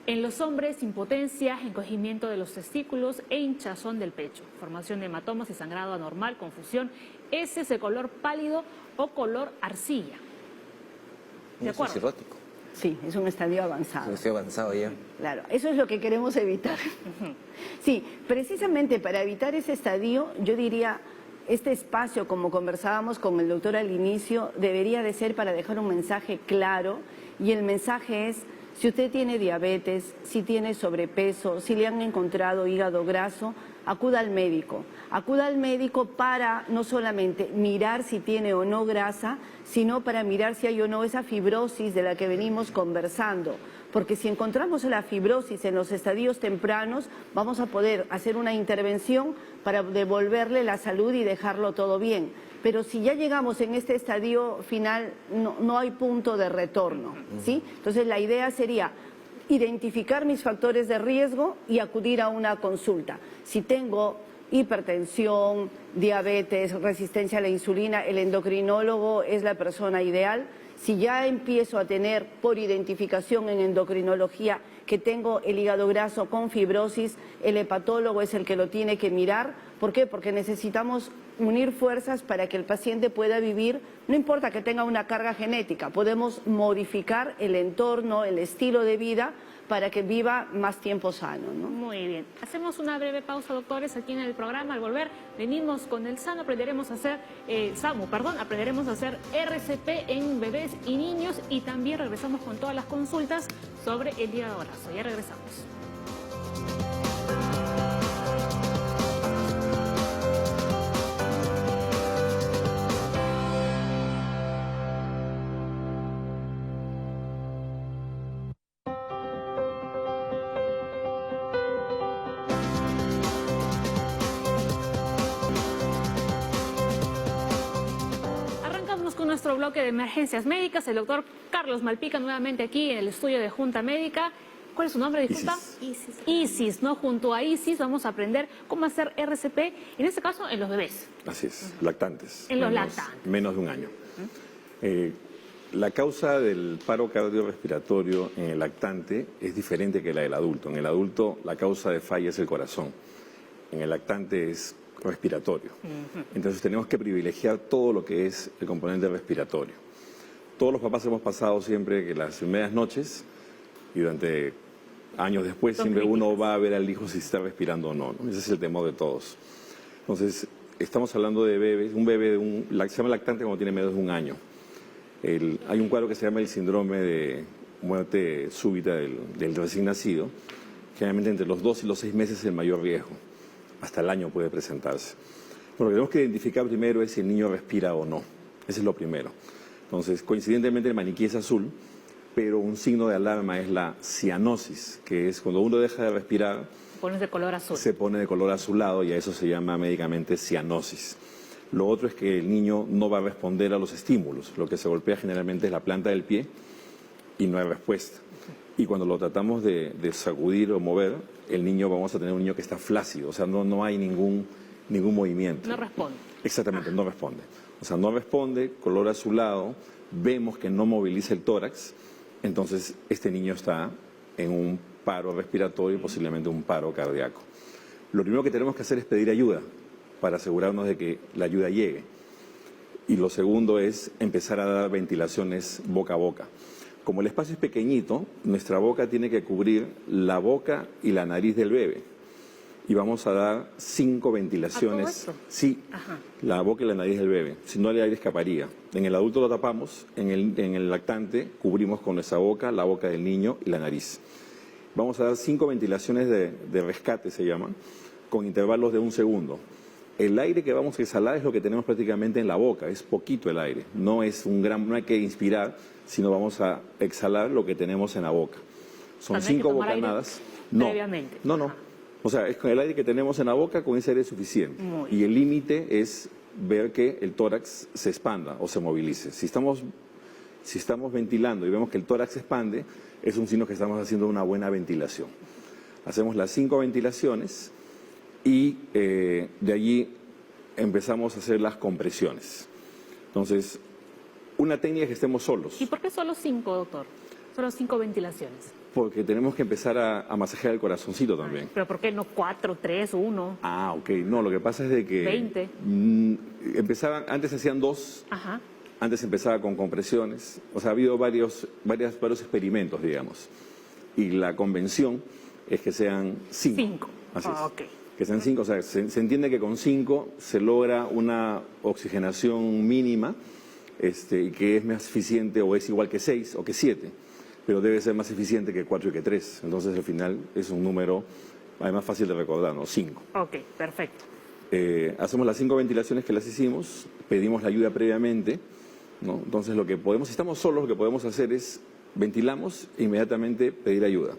Speaker 1: en los hombres, impotencia, encogimiento de los testículos e hinchazón del pecho, formación de hematomas y sangrado anormal, confusión, heces de color pálido o color arcilla. ¿De acuerdo?
Speaker 2: Es cirrótico.
Speaker 5: Sí, es un estadio avanzado.
Speaker 2: Estoy avanzado ya.
Speaker 5: Claro, eso es lo que queremos evitar. Sí, precisamente para evitar ese estadio, yo diría, este espacio, como conversábamos con el doctor al inicio, debería de ser para dejar un mensaje claro, y el mensaje es: si usted tiene diabetes, si tiene sobrepeso, si le han encontrado hígado graso, acuda al médico. Acuda al médico para no solamente mirar si tiene o no grasa, sino para mirar si hay o no esa fibrosis de la que venimos conversando. Porque si encontramos la fibrosis en los estadios tempranos, vamos a poder hacer una intervención para devolverle la salud y dejarlo todo bien. Pero si ya llegamos en este estadio final, no hay punto de retorno, ¿sí? Entonces la idea sería identificar mis factores de riesgo y acudir a una consulta. Si tengo hipertensión, diabetes, resistencia a la insulina, el endocrinólogo es la persona ideal. Si ya empiezo a tener por identificación en endocrinología que tengo el hígado graso con fibrosis, el hepatólogo es el que lo tiene que mirar. ¿Por qué? Porque necesitamos unir fuerzas para que el paciente pueda vivir, no importa que tenga una carga genética, podemos modificar el entorno, el estilo de vida para que viva más tiempo sano, ¿no?
Speaker 1: Muy bien. Hacemos una breve pausa, doctores, aquí en el programa. Al volver, venimos con el SAMU, aprenderemos a hacer RCP en bebés y niños, y también regresamos con todas las consultas sobre el hígado graso. Ya regresamos. nuestro bloque de emergencias médicas. El doctor Carlos Malpica nuevamente aquí en el estudio de Junta Médica. ¿Cuál es su nombre, disculpa? Isis, ¿no? Junto a Isis vamos a aprender cómo hacer RCP, en este caso en los bebés.
Speaker 6: Así es, lactantes.
Speaker 1: En los lactantes.
Speaker 6: Menos de un año. La causa del paro cardiorrespiratorio en el lactante es diferente que la del adulto. En el adulto la causa de falla es el corazón. En el lactante es respiratorio. Entonces tenemos que privilegiar todo lo que es el componente respiratorio. Todos los papás hemos pasado siempre que las primeras noches y durante años después siempre uno va a ver al hijo si está respirando o no, ¿no? Ese es el temor de todos. Entonces, estamos hablando de bebés, un bebé se llama lactante cuando tiene menos de un año. Hay un cuadro que se llama el síndrome de muerte súbita del recién nacido. Generalmente entre los 2 y los 6 meses es el mayor riesgo. Hasta el año puede presentarse. Lo que tenemos que identificar primero es si el niño respira o no. Ese es lo primero. Entonces, coincidentemente el maniquí es azul, pero un signo de alarma es la cianosis, que es cuando uno deja de respirar,
Speaker 1: Pones de color azul.
Speaker 6: se pone de color azulado y a eso se llama médicamente cianosis. Lo otro es que el niño no va a responder a los estímulos. Lo que se golpea generalmente es la planta del pie y no hay respuesta. Y cuando lo tratamos de sacudir o mover, vamos a tener un niño que está flácido, o sea, no hay ningún movimiento.
Speaker 1: No responde.
Speaker 6: Exactamente, no responde. O sea, no responde, color azulado, vemos que no moviliza el tórax, entonces este niño está en un paro respiratorio y posiblemente un paro cardíaco. Lo primero que tenemos que hacer es pedir ayuda para asegurarnos de que la ayuda llegue. Y lo segundo es empezar a dar ventilaciones boca a boca. Como el espacio es pequeñito, nuestra boca tiene que cubrir la boca y la nariz del bebé. Y vamos a dar 5 ventilaciones.
Speaker 1: ¿A todo esto?
Speaker 6: Sí, la boca y la nariz del bebé. Si no, el aire escaparía. En el adulto lo tapamos, en el lactante cubrimos con nuestra boca, la boca del niño y la nariz. Vamos a dar 5 ventilaciones de rescate, se llaman, con intervalos de 1 segundo. El aire que vamos a exhalar es lo que tenemos prácticamente en la boca, es poquito el aire. No hay que inspirar, sino vamos a exhalar lo que tenemos en la boca. Son 5 bocanadas.
Speaker 1: Previamente.
Speaker 6: No. O sea, es con el aire que tenemos en la boca, con ese aire es suficiente.
Speaker 1: Muy
Speaker 6: Y el límite es ver que el tórax se expanda o se movilice. Si estamos ventilando y vemos que el tórax se expande, es un signo que estamos haciendo una buena ventilación. Hacemos las 5 ventilaciones y de allí empezamos a hacer las compresiones. Entonces, una técnica es que estemos solos.
Speaker 1: ¿Y por qué solo 5, doctor? Solo 5 ventilaciones.
Speaker 6: Porque tenemos que empezar a masajear el corazoncito también.
Speaker 1: ¿Pero por qué no 4, 3, 1?
Speaker 6: Ah, ok. No, lo que pasa es de que...
Speaker 1: 20.
Speaker 6: Antes hacían 2.
Speaker 1: Ajá.
Speaker 6: Antes empezaba con compresiones. O sea, ha habido varios experimentos, digamos. Y la convención es que sean 5.
Speaker 1: 5.
Speaker 6: Así es.
Speaker 1: Ok.
Speaker 6: Que sean 5. O sea, se entiende que con 5 se logra una oxigenación mínima y que es más eficiente o es igual que 6 o que 7. Pero debe ser más eficiente que 4 y que 3. Entonces, al final, es un número además fácil de recordar, ¿no? 5.
Speaker 1: Ok, perfecto.
Speaker 6: Hacemos las 5 ventilaciones que las hicimos, pedimos la ayuda previamente, ¿no? Entonces, si estamos solos, lo que podemos hacer es ventilamos e inmediatamente pedir ayuda.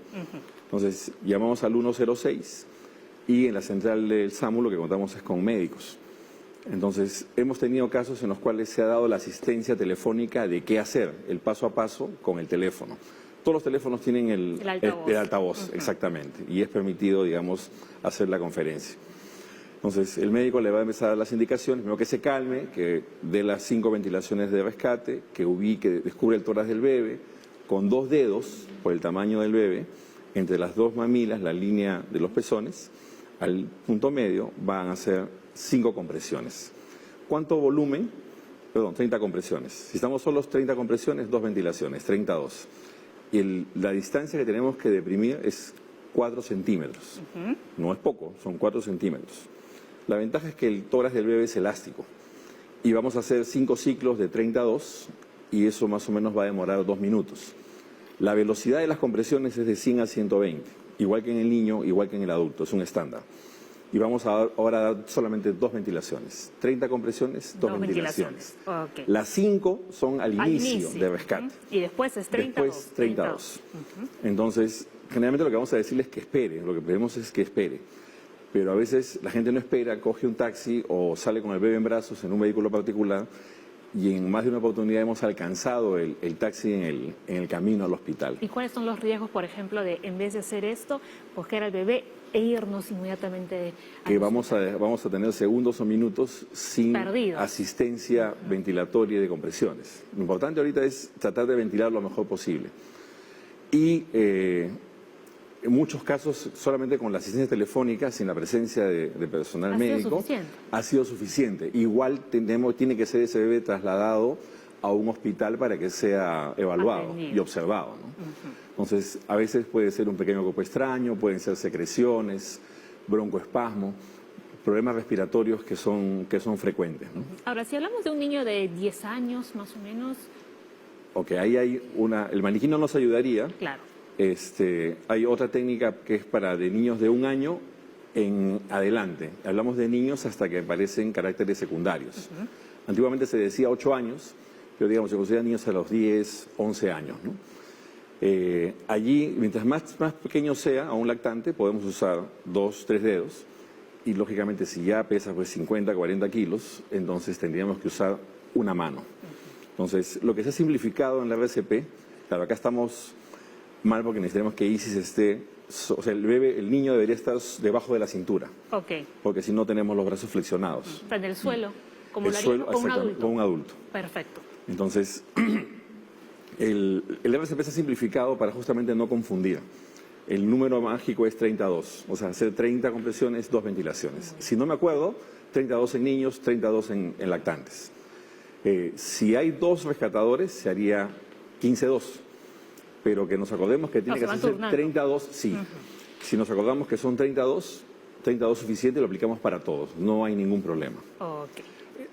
Speaker 6: Entonces, llamamos al 106 y en la central del SAMU lo que contamos es con médicos. Entonces, hemos tenido casos en los cuales se ha dado la asistencia telefónica de qué hacer, el paso a paso con el teléfono. Todos los teléfonos tienen el altavoz, exactamente, y es permitido, digamos, hacer la conferencia. Entonces, el médico le va a empezar a dar las indicaciones, primero que se calme, que dé las 5 ventilaciones de rescate, que descubre el tórax del bebé, con 2 dedos, por el tamaño del bebé, entre las 2 mamilas, la línea de los pezones, al punto medio, van a hacer 5 compresiones. ¿Cuánto volumen? 30 compresiones. Si estamos solos, 30 compresiones, 2 ventilaciones, 32. Y la distancia que tenemos que deprimir es 4 centímetros. No es poco, son 4 centímetros. La ventaja es que el tórax del bebé es elástico. Y vamos a hacer 5 ciclos de 32 y eso más o menos va a demorar 2 minutos. La velocidad de las compresiones es de 100 a 120, igual que en el niño, igual que en el adulto, es un estándar. Y vamos ahora a dar solamente 2 ventilaciones. 30 compresiones, 2 ventilaciones.
Speaker 1: Okay.
Speaker 6: Las 5 son al inicio de rescate.
Speaker 1: Y después es 32.
Speaker 6: Después 32. Entonces, generalmente lo que vamos a decirles es que espere. Lo que pedimos es que espere. Pero a veces la gente no espera, coge un taxi o sale con el bebé en brazos en un vehículo particular y en más de una oportunidad hemos alcanzado el taxi en el camino al hospital.
Speaker 1: ¿Y cuáles son los riesgos, por ejemplo, de en vez de hacer esto, coger al bebé e irnos inmediatamente
Speaker 6: Que
Speaker 1: al
Speaker 6: vamos a tener segundos o minutos sin
Speaker 1: Perdidos.
Speaker 6: asistencia ventilatoria y de compresiones. Lo importante ahorita es tratar de ventilar lo mejor posible. Y en muchos casos, solamente con la asistencia telefónica, sin la presencia de personal
Speaker 1: ¿Ha sido
Speaker 6: médico,
Speaker 1: suficiente?
Speaker 6: ha sido suficiente. Igual tiene que ser ese bebé trasladado a un hospital para que sea evaluado
Speaker 1: Atendido.
Speaker 6: y observado, ¿no? Entonces, a veces puede ser un pequeño cuerpo extraño, pueden ser secreciones, broncoespasmo, problemas respiratorios que son frecuentes, ¿no?
Speaker 1: Ahora, si hablamos de un niño de 10 años, más o menos,
Speaker 6: Ok, ahí hay el maniquí no nos ayudaría.
Speaker 1: claro.
Speaker 6: Hay otra técnica que es para de niños de 1 año en adelante. Hablamos de niños hasta que aparecen caracteres secundarios. Antiguamente se decía 8 años, pero digamos, se consideran niños a los 10, 11 años, ¿no? Allí, mientras más pequeño sea a un lactante, podemos usar 2, 3 dedos. Y lógicamente, si ya pesa pues 50, 40 kilos, entonces tendríamos que usar una mano. Entonces, lo que se ha simplificado en la RCP, claro, acá estamos mal porque necesitamos que Isis esté, o sea, el niño debería estar debajo de la cintura,
Speaker 1: Ok.
Speaker 6: porque si no tenemos los brazos flexionados.
Speaker 1: En el suelo, como
Speaker 6: El
Speaker 1: lo haría
Speaker 6: suelo,
Speaker 1: con un
Speaker 6: exactamente,
Speaker 1: adulto.
Speaker 6: con un adulto.
Speaker 1: Perfecto.
Speaker 6: Entonces, el RCP se ha simplificado para justamente no confundir. El número mágico es 32, o sea, hacer 30 compresiones, 2 ventilaciones. Si no me acuerdo, 32 en niños, 32 en lactantes. Si hay 2 rescatadores, se haría 15-2. Pero que nos acordemos que tiene
Speaker 1: se
Speaker 6: que
Speaker 1: van
Speaker 6: ser
Speaker 1: turnando.
Speaker 6: 32, sí. Si nos acordamos que son 32 suficiente, lo aplicamos para todos, no hay ningún problema.
Speaker 1: Ok.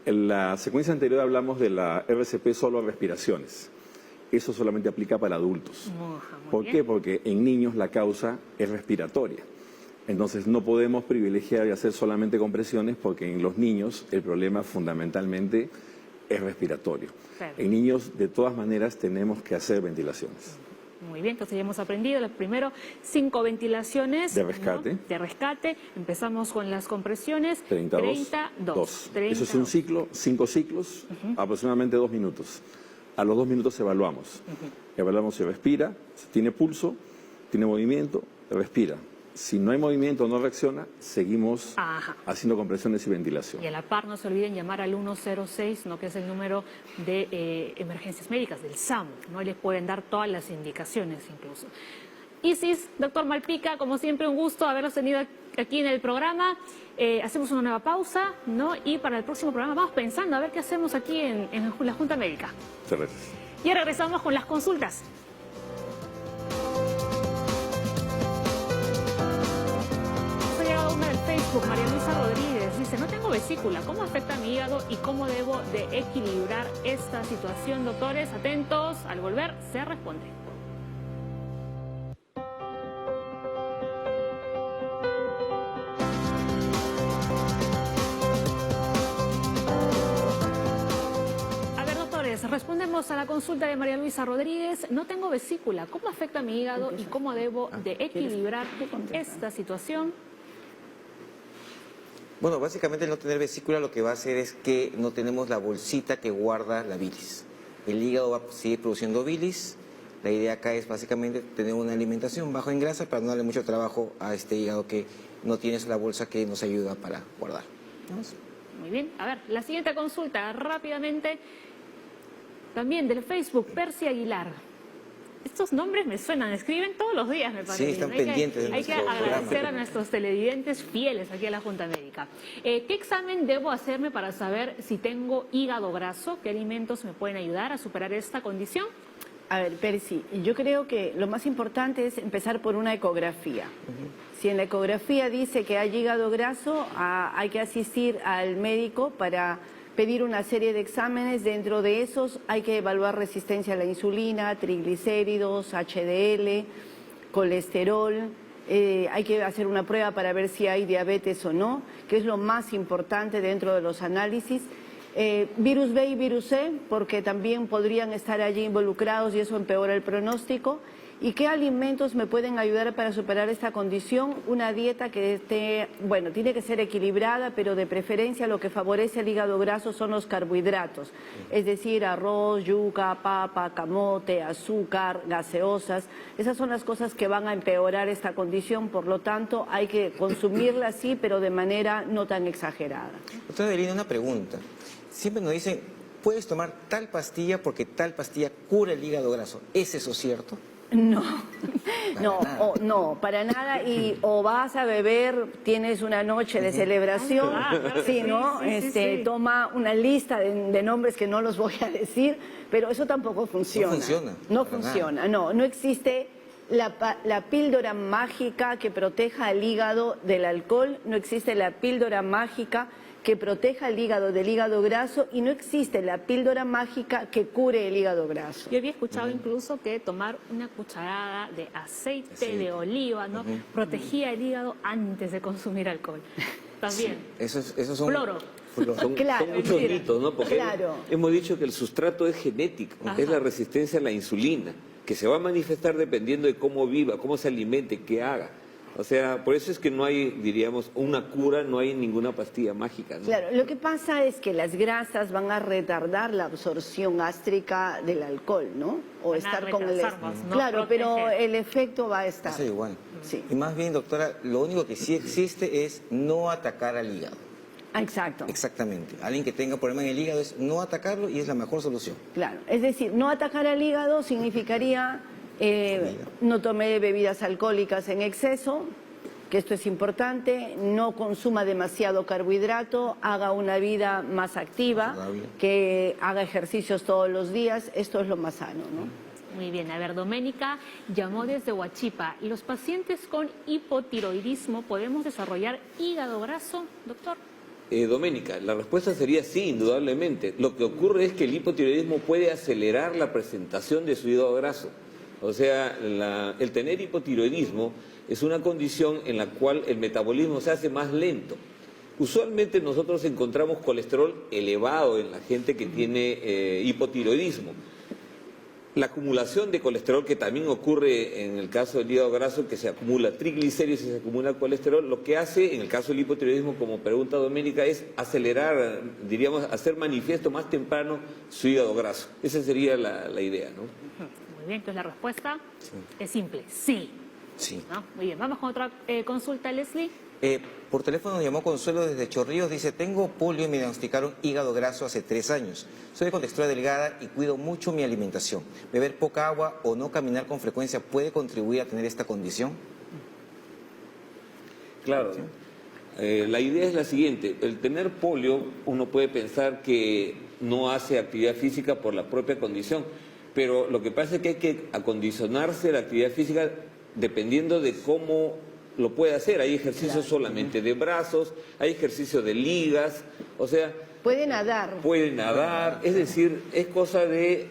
Speaker 6: En la secuencia anterior hablamos de la RCP solo a respiraciones. Eso solamente aplica para adultos.
Speaker 1: Muy
Speaker 6: ¿Por
Speaker 1: bien.
Speaker 6: qué? Porque en niños la causa es respiratoria. Entonces no podemos privilegiar y hacer solamente compresiones porque en los niños el problema fundamentalmente es respiratorio.
Speaker 1: Perfecto.
Speaker 6: En niños de todas maneras tenemos que hacer ventilaciones.
Speaker 1: Muy bien, entonces ya hemos aprendido las primero 5 ventilaciones
Speaker 6: De rescate.
Speaker 1: ¿no? De rescate. Empezamos con las compresiones.
Speaker 6: 32.
Speaker 1: 32.
Speaker 6: Eso es un ciclo, 5 ciclos, aproximadamente 2 minutos. A los 2 minutos evaluamos. Evaluamos si respira, si tiene pulso, tiene movimiento, respira. Si no hay movimiento, no reacciona, seguimos
Speaker 1: Ajá.
Speaker 6: haciendo compresiones y ventilación.
Speaker 1: Y a la par no se olviden llamar al 106, ¿no? Que es el número de emergencias médicas, del SAMU, ¿no? Y les pueden dar todas las indicaciones incluso. Isis, doctor Malpica, como siempre un gusto haberlos tenido aquí en el programa. Hacemos una nueva pausa, ¿no? Y para el próximo programa vamos pensando a ver qué hacemos aquí en la Junta Médica.
Speaker 6: Muchas gracias.
Speaker 1: Y regresamos con las consultas. Nos ha llegado una del Facebook, María Luisa Rodríguez. Dice, no tengo vesícula, ¿cómo afecta a mi hígado y cómo debo de equilibrar esta situación? Doctores, atentos, al volver se responde. A ver, doctores, respondemos a la consulta de María Luisa Rodríguez. No tengo vesícula, ¿cómo afecta a mi hígado y cómo debo de equilibrar esta situación?
Speaker 2: Bueno, básicamente el no tener vesícula lo que va a hacer es que no tenemos la bolsita que guarda la bilis. El hígado va a seguir produciendo bilis. La idea acá es básicamente tener una alimentación bajo en grasa para no darle mucho trabajo a este hígado que no tiene la bolsa que nos ayuda para guardar. ¿Vamos?
Speaker 1: Muy bien. A ver, la siguiente consulta, rápidamente, también del Facebook, Percy Aguilar. Estos nombres me suenan, escriben todos los días, me parece.
Speaker 2: Sí, están pendientes de
Speaker 1: Hay que
Speaker 2: nuestro
Speaker 1: agradecer
Speaker 2: programa.
Speaker 1: a nuestros televidentes fieles aquí a la Junta Médica. ¿Qué examen debo hacerme para saber si tengo hígado graso? ¿Qué alimentos me pueden ayudar a superar esta condición?
Speaker 5: A ver, Percy, yo creo que lo más importante es empezar por una ecografía. Si en la ecografía dice que hay hígado graso, hay que asistir al médico para pedir una serie de exámenes. Dentro de esos hay que evaluar resistencia a la insulina, triglicéridos, HDL, colesterol. Hay que hacer una prueba para ver si hay diabetes o no, que es lo más importante dentro de los análisis. Virus B y virus C, porque también podrían estar allí involucrados y eso empeora el pronóstico. ¿Y qué alimentos me pueden ayudar para superar esta condición? Una dieta que esté, bueno, tiene que ser equilibrada, pero de preferencia lo que favorece el hígado graso son los carbohidratos, es decir, arroz, yuca, papa, camote, azúcar, gaseosas. Esas son las cosas que van a empeorar esta condición, por lo tanto hay que consumirla sí, pero de manera no tan exagerada.
Speaker 2: Doctora Adelina, una pregunta. Siempre nos dicen, puedes tomar tal pastilla porque tal pastilla cura el hígado graso. ¿Es eso cierto?
Speaker 5: No,
Speaker 2: nada.
Speaker 5: no, para nada. Y o vas a beber, tienes una noche de celebración, sí, ¿no?
Speaker 1: Sí.
Speaker 5: Toma una lista de nombres que no los voy a decir, pero eso tampoco funciona.
Speaker 2: No funciona.
Speaker 5: No
Speaker 2: Para
Speaker 5: funciona, no existe la píldora mágica que proteja al hígado del alcohol, no existe la píldora mágica que proteja el hígado del hígado graso y no existe la píldora mágica que cure el hígado graso.
Speaker 1: Yo había escuchado incluso que tomar una cucharada de aceite de oliva, ¿no? Protegía el hígado antes de consumir alcohol. También.
Speaker 2: Eso son...
Speaker 1: Floro.
Speaker 3: Son
Speaker 5: Claro,
Speaker 3: muchos
Speaker 5: mentira.
Speaker 3: mitos, ¿no? Porque
Speaker 5: Claro.
Speaker 3: hemos dicho que el sustrato es genético, es la resistencia a la insulina, que se va a manifestar dependiendo de cómo viva, cómo se alimente, qué haga. O sea, por eso es que no hay, diríamos, una cura, no hay ninguna pastilla mágica, ¿no?
Speaker 5: Claro, lo que pasa es que las grasas van a retardar la absorción gástrica del alcohol, ¿no? O
Speaker 1: Van a
Speaker 5: estar con el...
Speaker 1: retrasarnos, no
Speaker 5: Claro, pero
Speaker 1: proteger.
Speaker 5: el efecto va a estar.
Speaker 2: Pasa igual.
Speaker 5: Sí.
Speaker 2: Y más bien, doctora, lo único que sí existe es no atacar al hígado.
Speaker 5: Exacto.
Speaker 2: Exactamente. Alguien que tenga problema en el hígado es no atacarlo y es la mejor solución.
Speaker 5: Claro, es decir, no atacar al hígado significaría no tome bebidas alcohólicas en exceso, que esto es importante, no consuma demasiado carbohidrato, haga una vida más activa,
Speaker 2: Saludable.
Speaker 5: que haga ejercicios todos los días, esto es lo más sano, ¿no?
Speaker 1: Muy bien, a ver, Doménica llamó desde Huachipa. ¿Los pacientes con hipotiroidismo podemos desarrollar hígado graso, doctor?
Speaker 3: Doménica, la respuesta sería sí, indudablemente. Lo que ocurre es que el hipotiroidismo puede acelerar la presentación de su hígado graso. O sea, el tener hipotiroidismo es una condición en la cual el metabolismo se hace más lento. Usualmente nosotros encontramos colesterol elevado en la gente que tiene hipotiroidismo. La acumulación de colesterol, que también ocurre en el caso del hígado graso, que se acumula triglicéridos y se acumula colesterol, lo que hace en el caso del hipotiroidismo, como pregunta Doménica, es acelerar, diríamos, hacer manifiesto más temprano su hígado graso. Esa sería la idea, ¿no?
Speaker 1: Muy bien, entonces la respuesta es simple, sí.
Speaker 2: Sí.
Speaker 1: ¿No? Muy bien, vamos con otra consulta, Leslie.
Speaker 2: Por teléfono nos llamó Consuelo desde Chorrillos, dice, tengo polio y me diagnosticaron hígado graso hace 3 años. Soy de contextura delgada y cuido mucho mi alimentación. ¿Beber poca agua o no caminar con frecuencia puede contribuir a tener esta condición?
Speaker 3: Claro. La idea es la siguiente, el tener polio, uno puede pensar que no hace actividad física por la propia condición, pero lo que pasa es que hay que acondicionarse la actividad física dependiendo de cómo lo puede hacer. Hay ejercicios solamente de brazos, hay ejercicios de ligas, o sea...
Speaker 5: Puede nadar.
Speaker 3: Puede nadar, es decir, es cosa de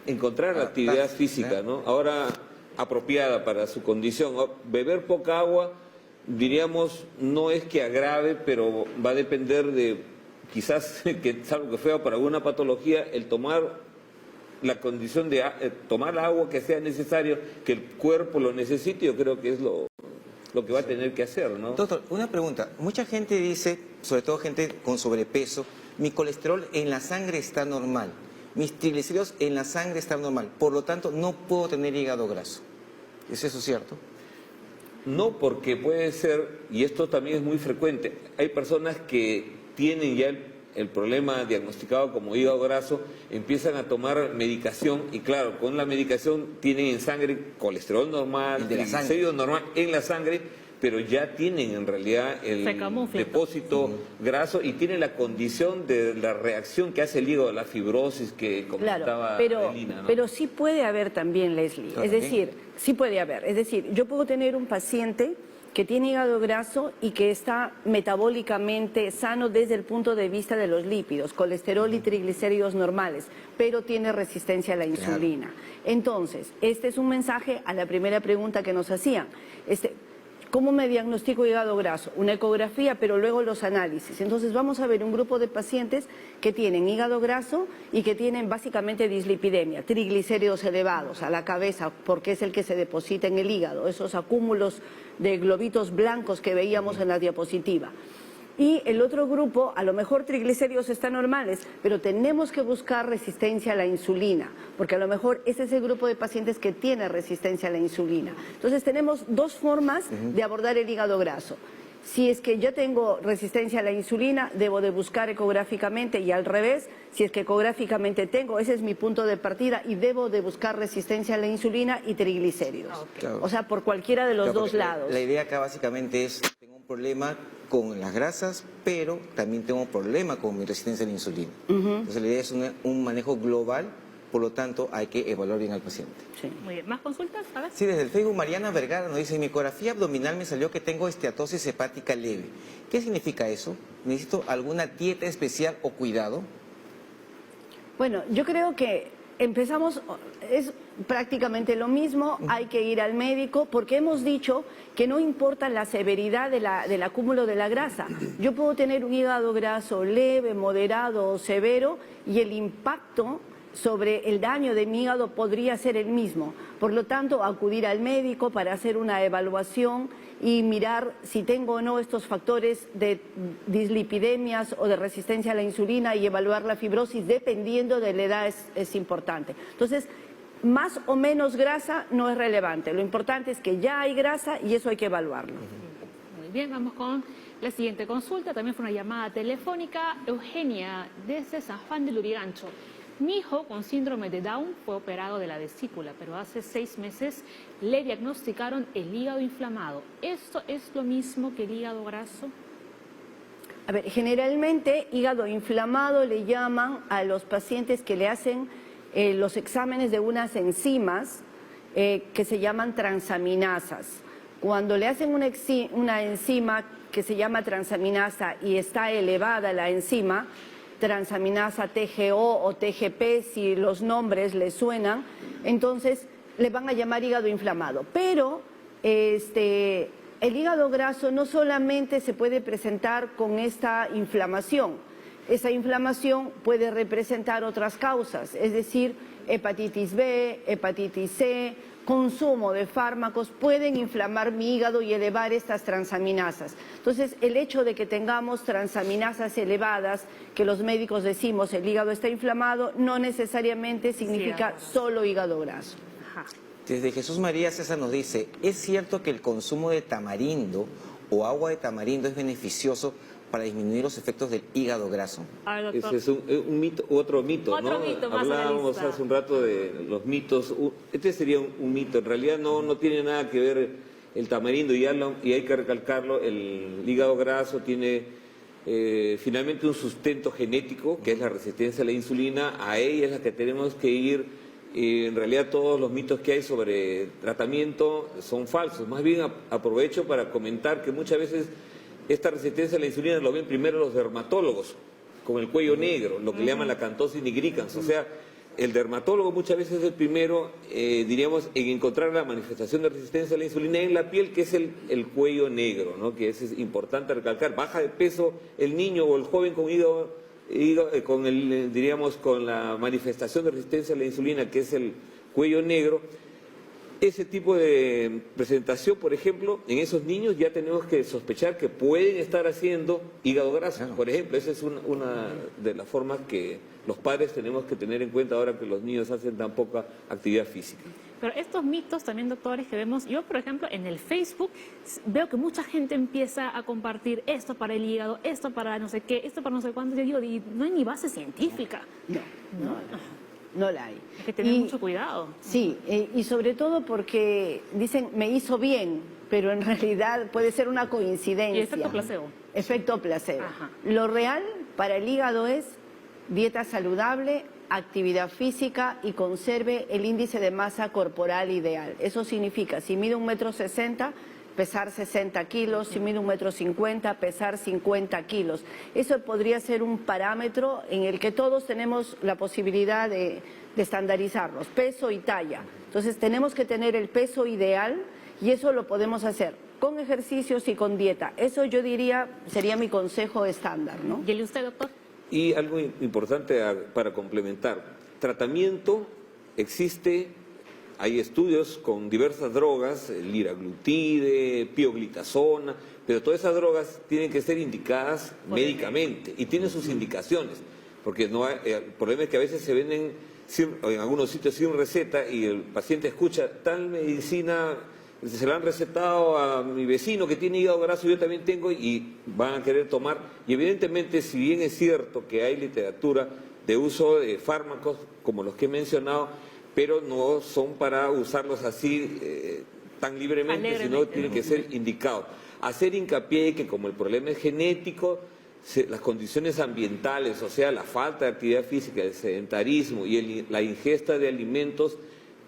Speaker 3: encontrar la actividad física, ¿no? Ahora, apropiada para su condición. Beber poca agua, diríamos, no es que agrave, pero va a depender de, quizás, que es algo que feo para alguna patología, el tomar la condición de tomar agua que sea necesario, que el cuerpo lo necesite, yo creo que es lo que va a tener que hacer, ¿no?
Speaker 2: Doctor, una pregunta. Mucha gente dice, sobre todo gente con sobrepeso, mi colesterol en la sangre está normal, mis triglicéridos en la sangre están normal, por lo tanto no puedo tener hígado graso. ¿Es eso cierto?
Speaker 3: No, porque puede ser, y esto también es muy frecuente, hay personas que tienen ya el problema diagnosticado como hígado graso, empiezan a tomar medicación y claro, con la medicación tienen en sangre colesterol normal, triglicéridos normal en la sangre, pero ya tienen en realidad el depósito graso y tienen la condición de la reacción que hace el hígado, la fibrosis que comentaba Adelina, ¿no?
Speaker 5: Pero sí puede haber también, Leslie, es decir, sí puede haber, es decir, yo puedo tener un paciente que tiene hígado graso y que está metabólicamente sano desde el punto de vista de los lípidos, colesterol y triglicéridos normales, pero tiene resistencia a la insulina. Entonces, este es un mensaje a la primera pregunta que nos hacían. ¿Cómo me diagnostico hígado graso? Una ecografía, pero luego los análisis. Entonces vamos a ver un grupo de pacientes que tienen hígado graso y que tienen básicamente dislipidemia, triglicéridos elevados a la cabeza, porque es el que se deposita en el hígado, esos acúmulos de globitos blancos que veíamos en la diapositiva. Y el otro grupo, a lo mejor triglicéridos están normales, pero tenemos que buscar resistencia a la insulina, porque a lo mejor ese es el grupo de pacientes que tiene resistencia a la insulina. Entonces tenemos dos formas de abordar el hígado graso. Si es que ya tengo resistencia a la insulina, debo de buscar ecográficamente, y al revés, si es que ecográficamente tengo, ese es mi punto de partida, y debo de buscar resistencia a la insulina y triglicéridos.
Speaker 2: Claro.
Speaker 5: O sea, por cualquiera de los dos lados.
Speaker 2: La idea acá básicamente es, tengo un problema con las grasas, pero también tengo un problema con mi resistencia a la insulina. Entonces la idea es un manejo global, por lo tanto hay que evaluar bien al paciente.
Speaker 5: Sí.
Speaker 1: Muy bien, ¿más consultas? A ver.
Speaker 2: Sí, desde el Facebook Mariana Vergara nos dice, en mi ecografía abdominal me salió que tengo esteatosis hepática leve. ¿Qué significa eso? ¿Necesito alguna dieta especial o cuidado?
Speaker 5: Bueno, yo creo que empezamos, es prácticamente lo mismo, hay que ir al médico, porque hemos dicho que no importa la severidad del acúmulo de la grasa. Yo puedo tener un hígado graso leve, moderado o severo, y el impacto sobre el daño de mi hígado podría ser el mismo. Por lo tanto, acudir al médico para hacer una evaluación y mirar si tengo o no estos factores de dislipidemias o de resistencia a la insulina, y evaluar la fibrosis dependiendo de la edad es importante. Entonces, más o menos grasa no es relevante. Lo importante es que ya hay grasa y eso hay que evaluarlo.
Speaker 1: Muy bien, vamos con la siguiente consulta. También fue una llamada telefónica. Eugenia, desde San Juan de Lurigancho. Mi hijo con síndrome de Down fue operado de la vesícula, pero hace 6 meses le diagnosticaron el hígado inflamado. ¿Esto es lo mismo que el hígado graso?
Speaker 5: A ver, generalmente hígado inflamado le llaman a los pacientes que le hacen los exámenes de unas enzimas que se llaman transaminasas. Cuando le hacen una enzima que se llama transaminasa y está elevada la enzima, transaminasa TGO o TGP, si los nombres le suenan, entonces le van a llamar hígado inflamado. Pero el hígado graso no solamente se puede presentar con esta inflamación. Esa inflamación puede representar otras causas, es decir, hepatitis B, hepatitis C, consumo de fármacos pueden inflamar mi hígado y elevar estas transaminasas. Entonces, el hecho de que tengamos transaminasas elevadas, que los médicos decimos el hígado está inflamado, no necesariamente significa solo hígado graso.
Speaker 1: Ajá.
Speaker 2: Desde Jesús María César nos dice, ¿es cierto que el consumo de tamarindo o agua de tamarindo es beneficioso para disminuir los efectos del hígado graso?
Speaker 1: A ver, doctor.
Speaker 3: Ese es un mito, otro mito,
Speaker 1: Otro
Speaker 3: ¿no?
Speaker 1: mito más a la
Speaker 3: Hablábamos
Speaker 1: lista.
Speaker 3: hace un rato de los mitos. Este sería un mito. En realidad no tiene nada que ver el tamarindo, y hay que recalcarlo. El hígado graso tiene finalmente un sustento genético, que es la resistencia a la insulina. A ella es la que tenemos que ir. En realidad todos los mitos que hay sobre tratamiento son falsos. Más bien aprovecho para comentar que muchas veces esta resistencia a la insulina lo ven primero los dermatólogos, con el cuello negro, lo que le llaman la cantosis nigricans. O sea, el dermatólogo muchas veces es el primero, diríamos, en encontrar la manifestación de resistencia a la insulina en la piel, que es el cuello negro, ¿no? Que es importante recalcar. Baja de peso el niño o el joven con con la manifestación de resistencia a la insulina, que es el cuello negro. Ese tipo de presentación, por ejemplo, en esos niños ya tenemos que sospechar que pueden estar haciendo hígado graso.
Speaker 2: Claro.
Speaker 3: Por ejemplo, esa es una de las formas que los padres tenemos que tener en cuenta ahora que los niños hacen tan poca actividad física.
Speaker 1: Pero estos mitos también, doctores, que vemos, yo por ejemplo en el Facebook veo que mucha gente empieza a compartir esto para el hígado, esto para no sé qué, esto para no sé cuánto. Yo digo, y no hay ni base científica.
Speaker 5: No la hay.
Speaker 1: Hay que tener mucho cuidado.
Speaker 5: Sí, y sobre todo porque dicen, me hizo bien, pero en realidad puede ser una coincidencia.
Speaker 1: Y efecto placebo.
Speaker 5: Efecto placebo.
Speaker 1: Ajá.
Speaker 5: Lo real para el hígado es dieta saludable, actividad física y conserve el índice de masa corporal ideal. Eso significa, si mide 1,60 m, pesar 60 kilos, si mide 1,50 m, pesar 50 kilos. Eso podría ser un parámetro en el que todos tenemos la posibilidad de estandarizarnos, peso y talla. Entonces tenemos que tener el peso ideal y eso lo podemos hacer con ejercicios y con dieta. Eso yo diría sería mi consejo estándar, ¿no?
Speaker 1: ¿Y usted, doctor?
Speaker 3: Y algo importante para complementar, tratamiento existe, hay estudios con diversas drogas, liraglutide, pioglitazona, pero todas esas drogas tienen que ser indicadas médicamente y tienen sus indicaciones, porque no hay, el problema es que a veces se venden en algunos sitios sin receta y el paciente escucha tal medicina, se la han recetado a mi vecino que tiene hígado graso, yo también tengo, y van a querer tomar. Y evidentemente, si bien es cierto que hay literatura de uso de fármacos como los que he mencionado, pero no son para usarlos así tan libremente, sino tienen que ser indicados. Hacer hincapié que como el problema es genético, las condiciones ambientales, o sea, la falta de actividad física, el sedentarismo y la ingesta de alimentos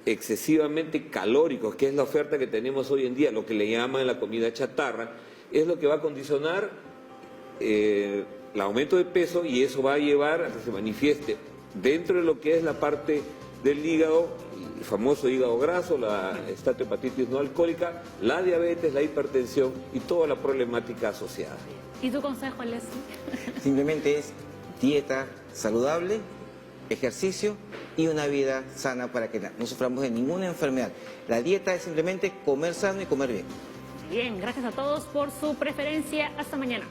Speaker 3: excesivamente calóricos, que es la oferta que tenemos hoy en día, lo que le llaman la comida chatarra, es lo que va a condicionar el aumento de peso, y eso va a llevar a que se manifieste dentro de lo que es la parte del hígado, el famoso hígado graso, la esteatohepatitis no alcohólica, la diabetes, la hipertensión y toda la problemática asociada.
Speaker 1: ¿Y tu consejo, Leslie?
Speaker 2: Simplemente es dieta saludable, ejercicio y una vida sana para que no suframos de ninguna enfermedad. La dieta es simplemente comer sano y comer bien.
Speaker 1: Bien, gracias a todos por su preferencia. Hasta mañana.